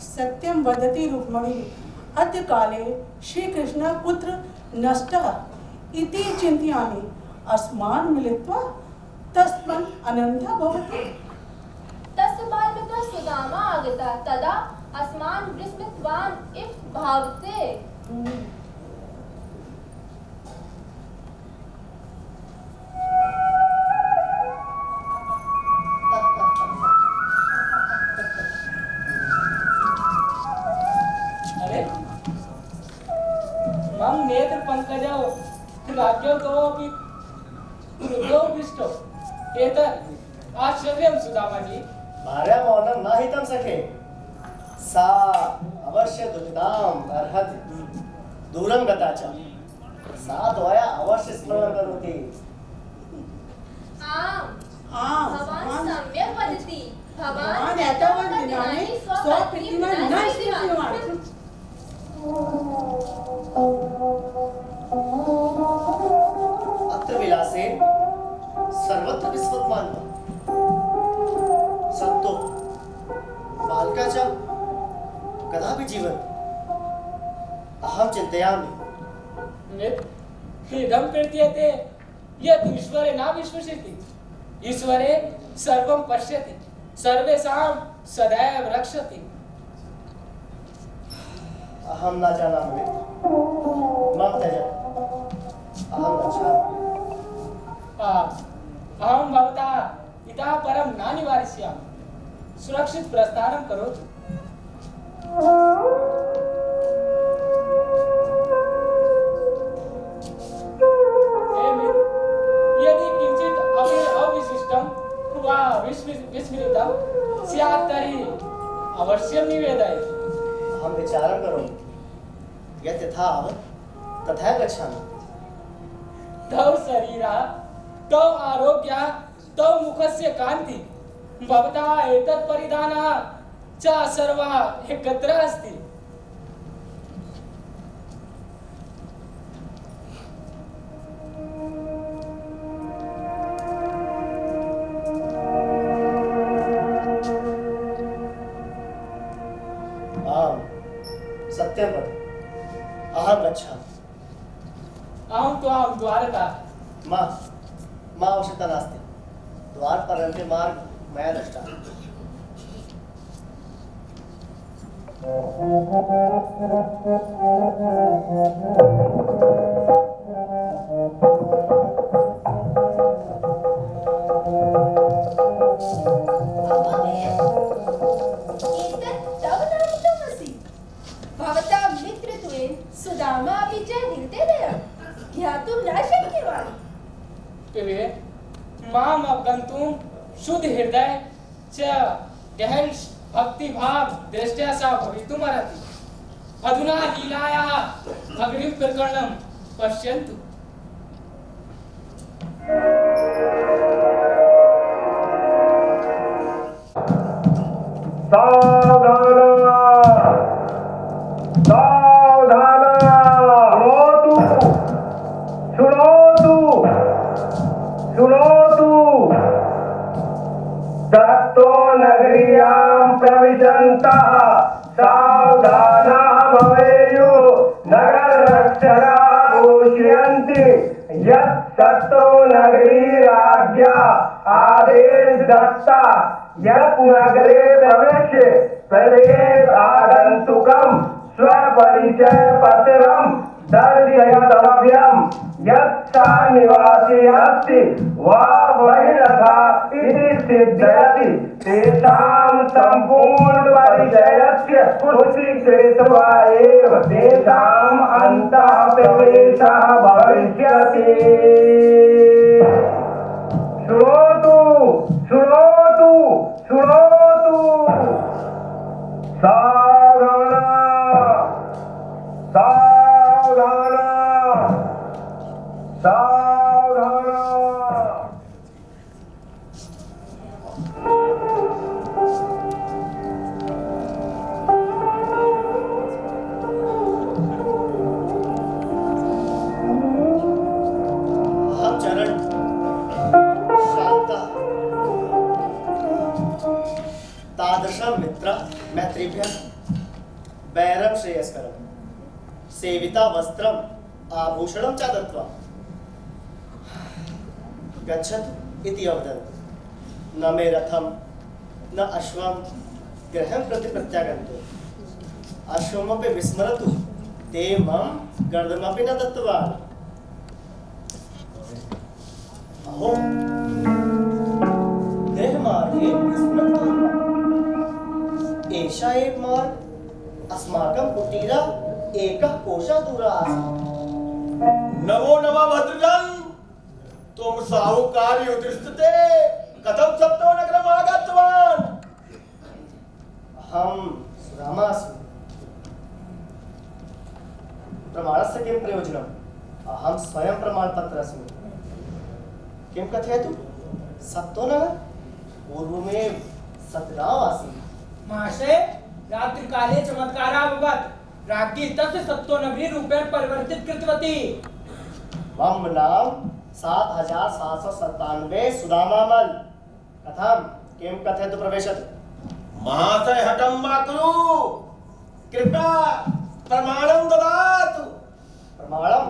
सत्यं वदति रुक्मिणी, अद्य काले श्रीकृष्ण पुत्र नष्टः इति चिन्तयामि। अस्मान् मिलित्वा तस्मिन् आनन्दः भवति।
तस्य बालमित्रः सुदामा आगतः, तदा अस्मान् विस्मितवान् इव भावते।
विष्टो एतत् आश्चर्यं सुदामा जी।
भार्या मौनं नाहितं सखे, सा अवश्य दुहिताम् अर्हति, दूरं गता च, सा त्वया अवश्य स्मरणं करोति।
आम् भवान् सम्यक् वदति, भवान्
एतावत् दिनानि स्वप्रीतिमा न स्वीक्रियमाण।
अत्र विलासे सर्वत्र विस्मृतमानः सत्तो बालका च कदापि जीवन् अहं चिन्तयामि।
इदं प्रतीयते यत् ईश्वरे न विश्वसिति, ईश्वरे सर्वं पश्यति, सर्वेषां सदैव रक्षति।
अहं न जानामि, मां त्यज, अहं गच्छामि।
अहं भवतः इतः परं न निवारिष्यामि, सुरक्षित प्रस्थानं करोतु। यदि किंचित अपि अविशिष्टं वा विस्मृतं स्यात् तर्हि अवश्यं निवेदयतु।
अहं विचारं करोमि, यत् यथा आवत् तथा गच्छामि।
तव शरीरः, तव आरोग्यः, तव मुखस्य कान्ति, भवतः एतत् परिधानः च सर्वः एकत्र अस्ति।
आम्, सत्यं वद, अहं गच्छामि।
अहं त्वां द्वारकाः।
मां आवश्यकता नास्ति, द्वारपर्यन्ते मार्ग मया दृष्टः।
भवता मित्रत्वेन सुदामा अपि च हृदयं ज्ञातुं न शक्यवान्।
प्रिये, माम् अवगन्तुं शुद्ध हृदय च गहन भक्तिभाव दृष्ट्या सा भवितुमर्हति। अधुना लीलायाः अग्रिम प्रकरणं पश्यन्तु।
ततो नगरीयां प्रविशन्तः सावधानाः भवेयुः, नगररक्षकाः घोषयन्ति यत् ततो नगरी राज्ञा आदेशदत्ता यत् नगरे प्रविश्य प्रदेश आगन्तुकं स्वपरिचयपत्रं दर्शयितव्यम्। यत् सा निवासी अस्ति वा बहिरथा इति सिद्धयति, तेषां सम्पूर्णपरिचयस्य पुष्टिं कृत्वा एव तेषाम् अन्तः प्रवेशः भविष्यति। शृणोतु शृणोतु शृणोतु, सावधान सावधान सावधान।
अहं चरण शान्तः तादृशं मित्र मैत्रेभ्यः वैरं श्रेयस्करं, सेविता वस्त्रम् आभूषणं च दत्त्वा गच्छतु इति अवदन्। न मे रथं न अश्वं गृहं प्रति प्रत्यागन्तुम्। अश्वमपि विस्मरतु, ते मां गर्दमपि न दत्तवान्। अहो, गृहमार्गे विस्मृतः। एषा एक मार्ग अस्माकं कुटीरः एकः कोशः दूरः आसीत्।
नमो नमः भद्रजन, तुम साहुकारी उदृष्टते कथम सप्तो नगरम आगतवान्?
हम सुदामासु प्रमाणस्य किं प्रयोजनम्? अहं स्वयं प्रमाणपत्रस्मि। किं कथयतु? सत्तो नगर पूर्वमेव सतराव आसीत्।
महाशय रात्रिकाले चमत्काराववत् राज्ञी तस्य सत्तोनगरी रूपेण परिवर्तित कृतवती।
मम नाम 7797 सुदामामल। कथं किं कथयतु प्रवेशतु?
महाशय हठं मा कुरु, कृपया प्रमाणं ददातु।
प्रमाणम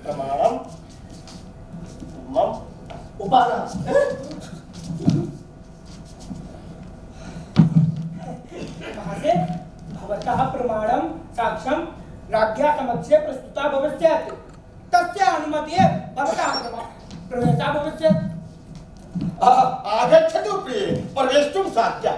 प्रमाणम मम उपाना।
महाशय भवतः प्रमाणं साक्ष्यं राज्ञा समक्षे प्रस्तुता भविष्यत्। तस्य अनुमतिः भवतः प्रवेशः भविष्यत्।
आगच्छतु प्रिये, प्रवेष्टुं साध्या।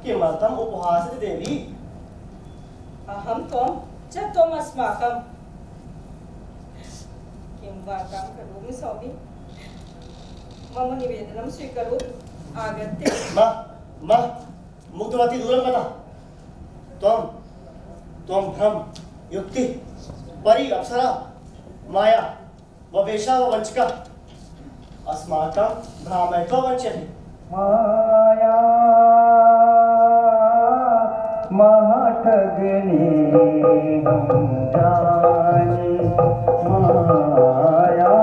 किमर्थम् उपहासति देवी?
अहं त्वं च त्वम् अस्माकं किं वार्तां करोमि स्वामी? मम निवेदनं स्वीकरोतु। आगत्य
मा मुग्धवती दूरं गता। त्वं भ्रम युक्ति परि अप्सरा माया व वेशा व वंचिका अस्माकं भ्रामयित्वा वञ्चयति।
माया महाठगनी हम जाने, माया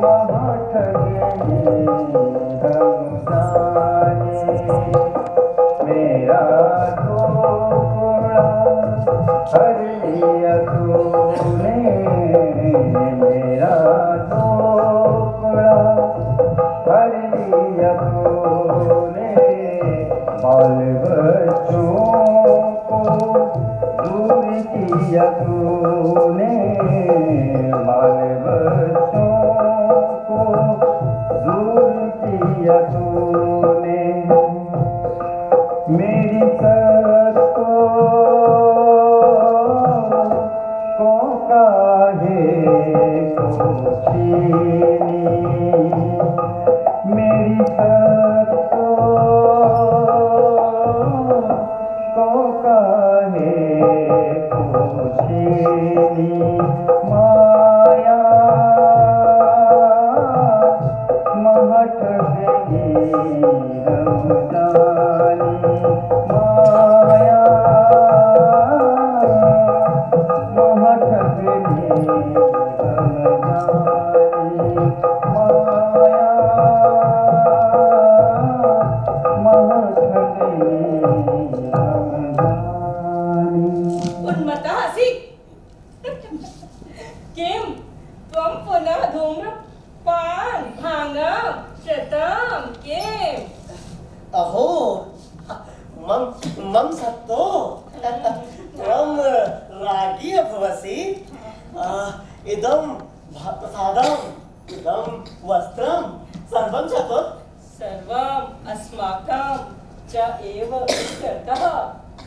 महाठगनी हम जाने। मेरा टुकड़ा हर लिया तूने, मेरा टुकड़ा हर लिया तूने। बाल बच्चों को दूर किया तूने, बाल बच्चों को दूर किया तूने। मेरी सत्तो को काहे को छीनी, मेरी सत्तो को काहे को छीनी। माया महठगनी हम जानी, माया महठगनी हम जानी, माया महठगनी हम जानी।
उन्मत्तः असि। किं त्वं पुनः धूम्रपान भाङ्गं शतं किम्?
अहो मम सत्तो त्वं राज्ञी भवसि। इदं प्रसादम् इदं वस्त्रं सर्वं च त्वत्
सर्वम् अस्माकं च एव इत्यर्थः।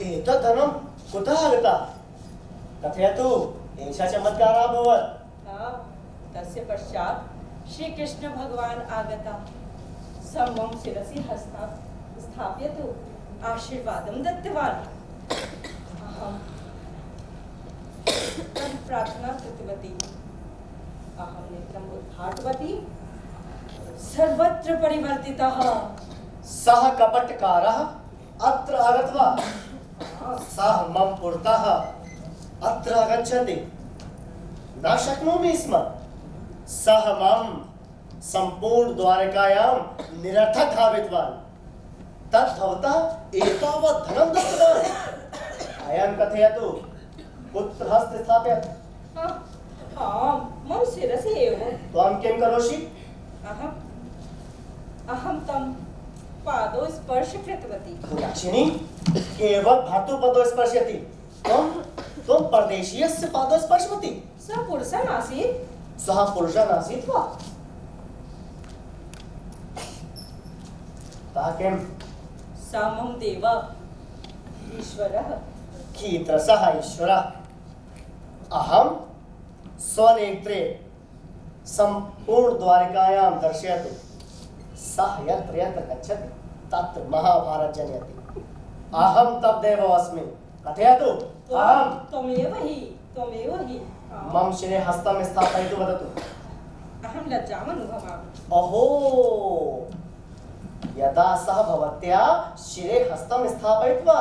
एतत् धनं कुतः आगतः? कथयतु, एषः चमत्कारः अभवत्।
तस्य पश्चात् श्री कृष्ण भगवान आगता। स मम शिरसि हस्तं स्थापयतु आशीर्वादं दत्तवान्। अहं तत् प्रार्थना कृतवती। अहं नेत्रम् उद्घाटितवती। सर्वत्र परिवर्तितः।
सः कपटकारः अत्र आगत्वा सः मम पुरतः अत्र आगच्छति। न शक्नोमि स्म। सः मम सम्पूर्ण द्वारकायां निरर्थक धावितवान्। तत् भवतः एतावत् धनं दत्तवान्। अयं कथयतु, कुत्र हस्ते स्थापयत्?
मम शिरसि एव।
त्वं किं करोषि?
अहं तं पादौ स्पर्श कृतवती।
दक्षिणी केवल भर्तृपदौ स्पर्शयति। त्वं परदेशीयस्य पादौ स्पर्शवती।
सः पुरुषः आसीत्।
सः पुरुषः नासीत् वा? सः किं?
सः मम देवः, ईश्वरः।
कीदृशः ईश्वरः? अहं स्वनेत्रे सम्पूर्ण द्वारिकायां दर्शयतु। सः यत्र यत्र गच्छति तत्र महाभारत जनयति। अहं तद्देवः अस्मि। कथयतु। अहं
त्वमेव हि।
मम शिरे हस्तं स्थापयतु वदतु।
अहं लज्जाम् अनुभवामि।
अहो, यदा सः भवत्याः शिरे हस्तं स्थापयित्वा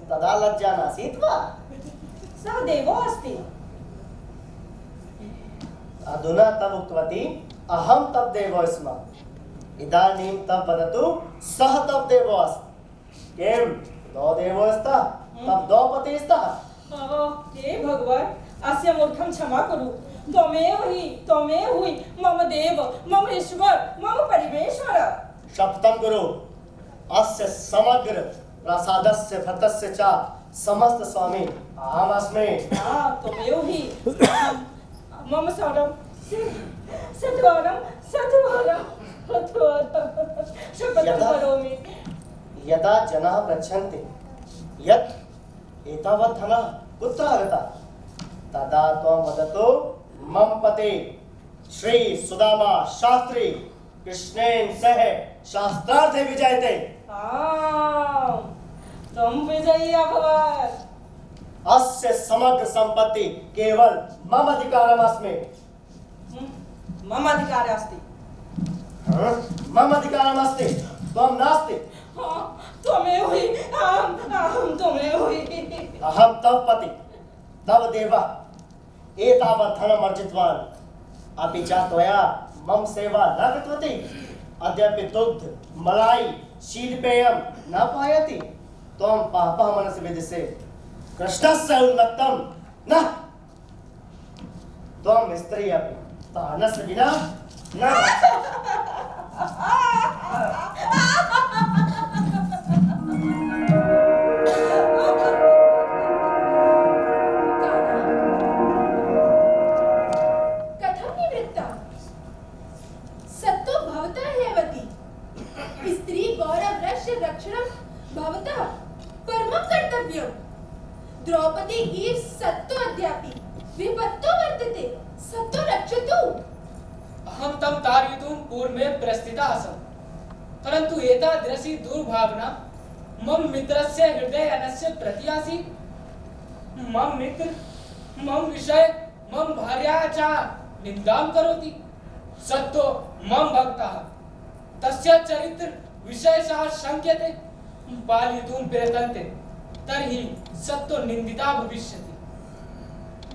तदा लज्जा नासीत् वा?
सः देवो अस्ति।
अधुना तव उक्तवती अहं तव देवो अस्मि। इदानीं तव वदतु सः तव देवो अस्ति। किं द्वौ देवौ स्तः? तव द्वौ पतिः स्तः?
हे भगवान्, अस्य मूर्खं क्षमा कुरु। त्वमेव हि मम देव, मम ईश्वर, मम परमेश्वर।
शपथं कुरु। अस्य समग्र प्रासादस्य भृतस्य च समस्त स्वामी अहम् अस्मि।
त्वमेव हि मम सर्वं सत्वरं शपथं करोमि।
यदा जनाः पृच्छन्ति यत् एतावत् धनं कुत्र आगतः, तदा त्वं वदतु मम पते श्री सुदामा शास्त्री कृष्णेन सह शास्त्रार्थे विजयते।
त्वं विजयी अभवत्।
अस्य समग्र संपत्ति केवल मम अधिकारम् अस्मि।
मम अधिकारः अस्ति।
मम अधिकारम् अस्ति, त्वं नास्ति।
त्वमेव हि। अहं त्वमेव हि।
अहं तव पति, तव देवः। एतावत् धनम् अर्जितवान्, अपि च त्वया मम सेवा न कृतवती। अद्यापि दुग्ध मलाई शीतपेयं न पायति। त्वं पापः मनसि विदिशे। कृष्णस्य उन्मत्तं न। त्वं स्त्री अपि तानस्य विना न।
कथं निवृत्ता? सत्तो भवतः हेवति। स्त्री गौरवस्य रक्षणं भवतः परमं कर्तव्यम्। द्रौपदी ईर् सत्तो अद्यापि विपत्तो वर्तते। सत्तो रक्षतु।
अहं तं तारयितुं पूर्वे प्रस्थिता आसम्, परन्तु एतादृशी दुर्भावना मम मित्रस्य हृदयनस्य प्रति आसीत्। मम मित्र मम विषये मम भार्या च निन्दां करोति। सत्तो मम भक्तः, तस्य चरित्र विशेषः शङ्क्यते। पालयितुं प्रयतन्ते, तर्हि सत्तो निन्दिता भविष्यति।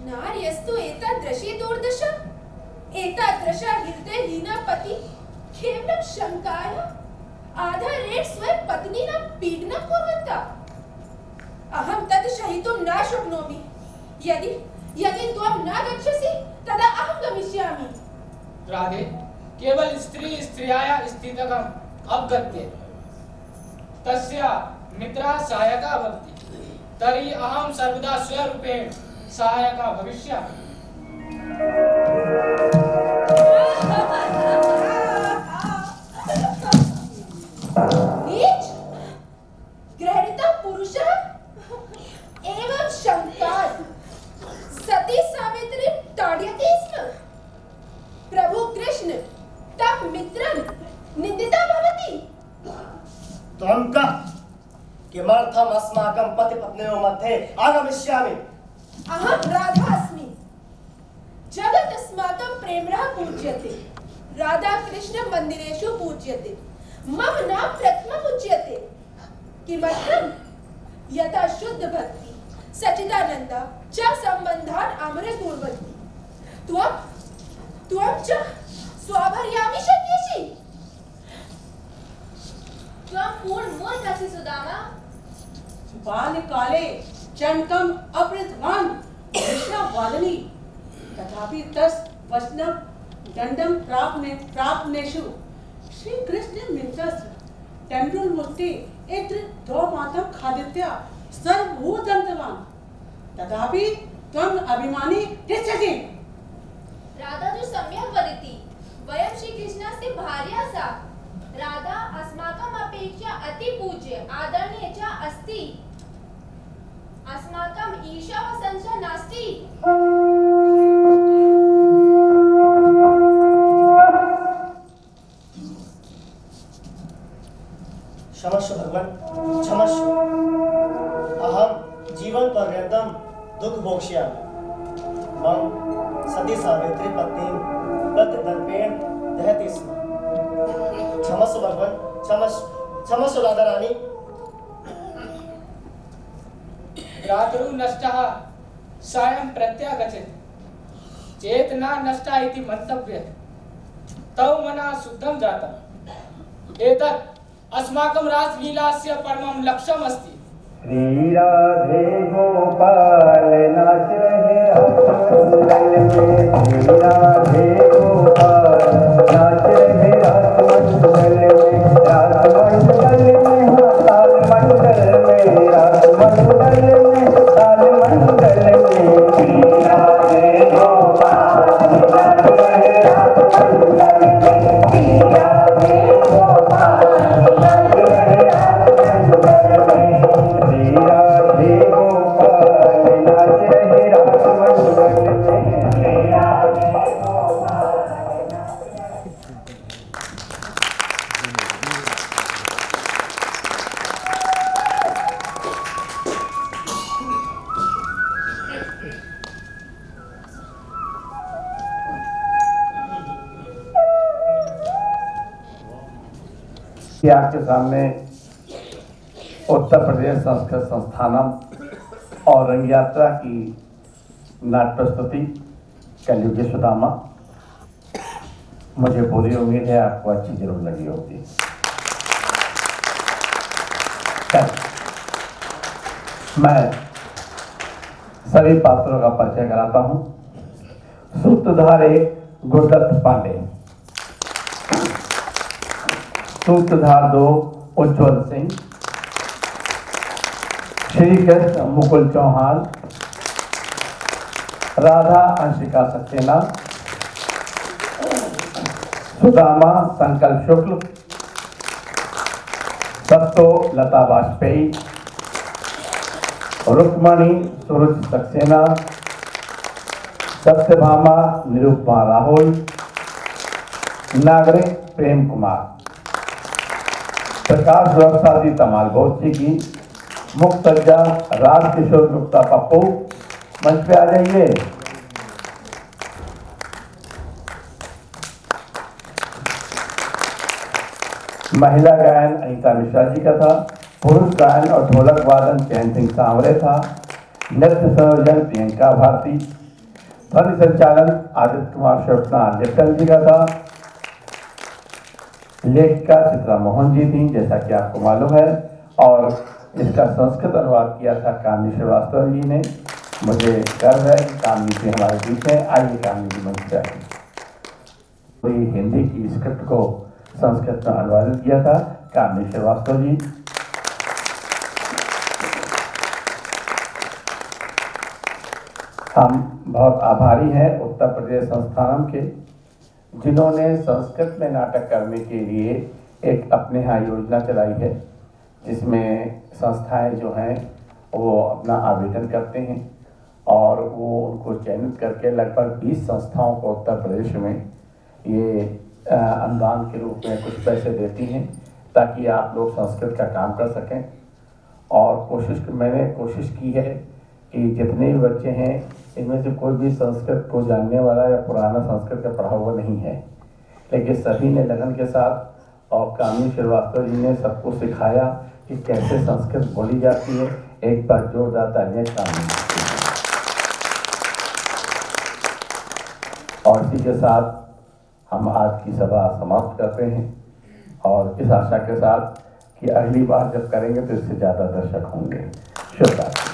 नार्यस्तु एतादृशी दुर्दशा, एतादृशा हृदयहीना पति केवलं शङ्कायाः आधारेण स्वयं पत्नीनां पीडनं कुर्वन्तः। अहं तत् सहितुं न शक्नोमि। यदि त्वं न गच्छसि तदा अहं गमिष्यामि।
राधे, केवल स्त्रियाः स्थितम् अवगत्य तस्य मित्रः सहायकः भवति, तर्हि अहं सर्वदा स्वरूपेण सहायकः भविष्यामि।
पवित्रं निन्दिता भवति।
त्वं कः किमर्थम् अस्माकं पतिपत्न्योः मध्ये आगमिष्यामि?
अहं राधा अस्मि। जगत् अस्माकं प्रेम्णः पूज्यते। राधा कृष्ण मंदिरेषु पूज्यते। मम नाम प्रथमम् उच्यते। किमर्थं? यथा शुद्ध भक्ति सच्चिदानन्द च सम्बन्धान् आमरे कुर्वन्ति। त्वं च स्वाभर्यामि शक्यसि।
त्वं पूर्णमूर्ख असि सुदामा।
बाल्यकाले चणकम् अपहृतवान् कृष्णवादिनी, तथापि तस् वचनं दण्डं प्राप्नेषु श्रीकृष्ण मित्रस्य तण्डुलमुष्टि इत्र द्वौमातं खादित्वा सर्वभूतन्तवान्, तथापि त्वम् अभिमानी तिष्ठति।
राधा तु सम्यक् वदति। वयं श्रीकृष्णस्य भार्या सा। राधा अस्माकम् अपेक्षा अति पूज्य आदरणीय च अस्ति। अस्माकम् ईर्ष्या वा संशयः नास्ति।
क्षमस्व भगवान्, क्षमस्व। अहं जीवनपर्यन्तं दुःख भोक्ष्यामि। मम सती सावित्री पत्नीं पतिदर्पेण दहति स्म। क्षमस्व भगवान्, क्षमस्व राधा रानी।
भ्रातृ नष्टः सायं प्रत्यागच्छति। चेतना नष्टा इति मन्तव्यः। तव मनः शुद्धं जातम्। एतत् अस्माकं रासलीलास्य परमं लक्ष्यम् अस्ति।
श्री राधे गोपाल नाच रहे रासमंडल में। श्री राधे गोपाल नाच रहे रासमंडल में। रासमंडल में हाँ ताल मंडल में। रासमंडल में ताल मंडल में। श्री राधे गोपाल नाच रहे रासमंडल में। श्री राधे गोपाल नाच रहे रासमंडल में। श्री राधे गोपाल नाच रहे रासमंडल में। श्री राधे गोपाल
आपके सामने उत्तर प्रदेश संस्कृत संस्थानम और रंग यात्रा की नाट्य प्रस्तुति कलयुगी सुदामा। मुझे पूरी उम्मीद है आपको अच्छी जरूर लगी होगी। मैं सभी पात्रों का परिचय कराता हूं। सूत्रधार एक गुरुदत्त पांडे, सूत्रधार दो उज्ज्वल सिंह, श्री कृष्ण मुकुल चौहान, राधा अंशिका सक्सेना, सुदामा संकल्प शुक्ल, सत्तो लता वाजपेयी, रुक्मणी सुरुचि सक्सेना, सत्यभामा निरुपमा राहुल, नागरिक प्रेम कुमार। प्रकाश व्यवस्था दी तमाल बहुत की मुक्त सज्जा राजकिशोर गुप्ता पप्पू, मंच पे आ जाइए। महिला गायन अनीता मिश्रा जी का था। पुरुष गायन और ढोलक वादन चैन सिंह सांवरे था। नृत्य संयोजन प्रियंका भारती। ध्वनि संचालन आदित्य कुमार शिवना लिप्टन जी का था। लेखिका चित्रा मोहन जी थी, जैसा कि आपको मालूम है, और इसका संस्कृत अनुवाद किया था कामिनी श्रीवास्तव जी ने। मुझे गर्व है कि कामिनी जी हमारे बीच हैं। आइए कामिनी जी मंच पे आइए। पूरी हिंदी की स्क्रिप्ट को संस्कृत में अनुवादित किया था कामिनी श्रीवास्तव जी। हम बहुत आभारी हैं उत्तर प्रदेश संस्थानम के, जिन्होंने संस्कृत में नाटक करने के लिए एक अपने यहाँ योजना चलाई है, जिसमें संस्थाएं जो हैं वो अपना आवेदन करते हैं और वो उनको चयनित करके लगभग 20 संस्थाओं को उत्तर प्रदेश में ये
अनुदान के रूप में कुछ पैसे देती हैं ताकि आप लोग संस्कृत का काम कर सकें। और मैंने कोशिश की है कि जितने भी बच्चे हैं इनमें से कोई भी संस्कृत को जानने वाला या पुराना संस्कृत का पढ़ा हुआ नहीं है, लेकिन सभी ने लगन के साथ और कामिनी श्रीवास्तव जी ने सबको सिखाया कि कैसे संस्कृत बोली जाती है। एक बार जोरदार तालियां कामिनी। और इसी के साथ हम आज की सभा समाप्त करते हैं और इस आशा के साथ कि अगली बार जब करेंगे तो इससे ज़्यादा दर्शक होंगे। शुभ रात्रि।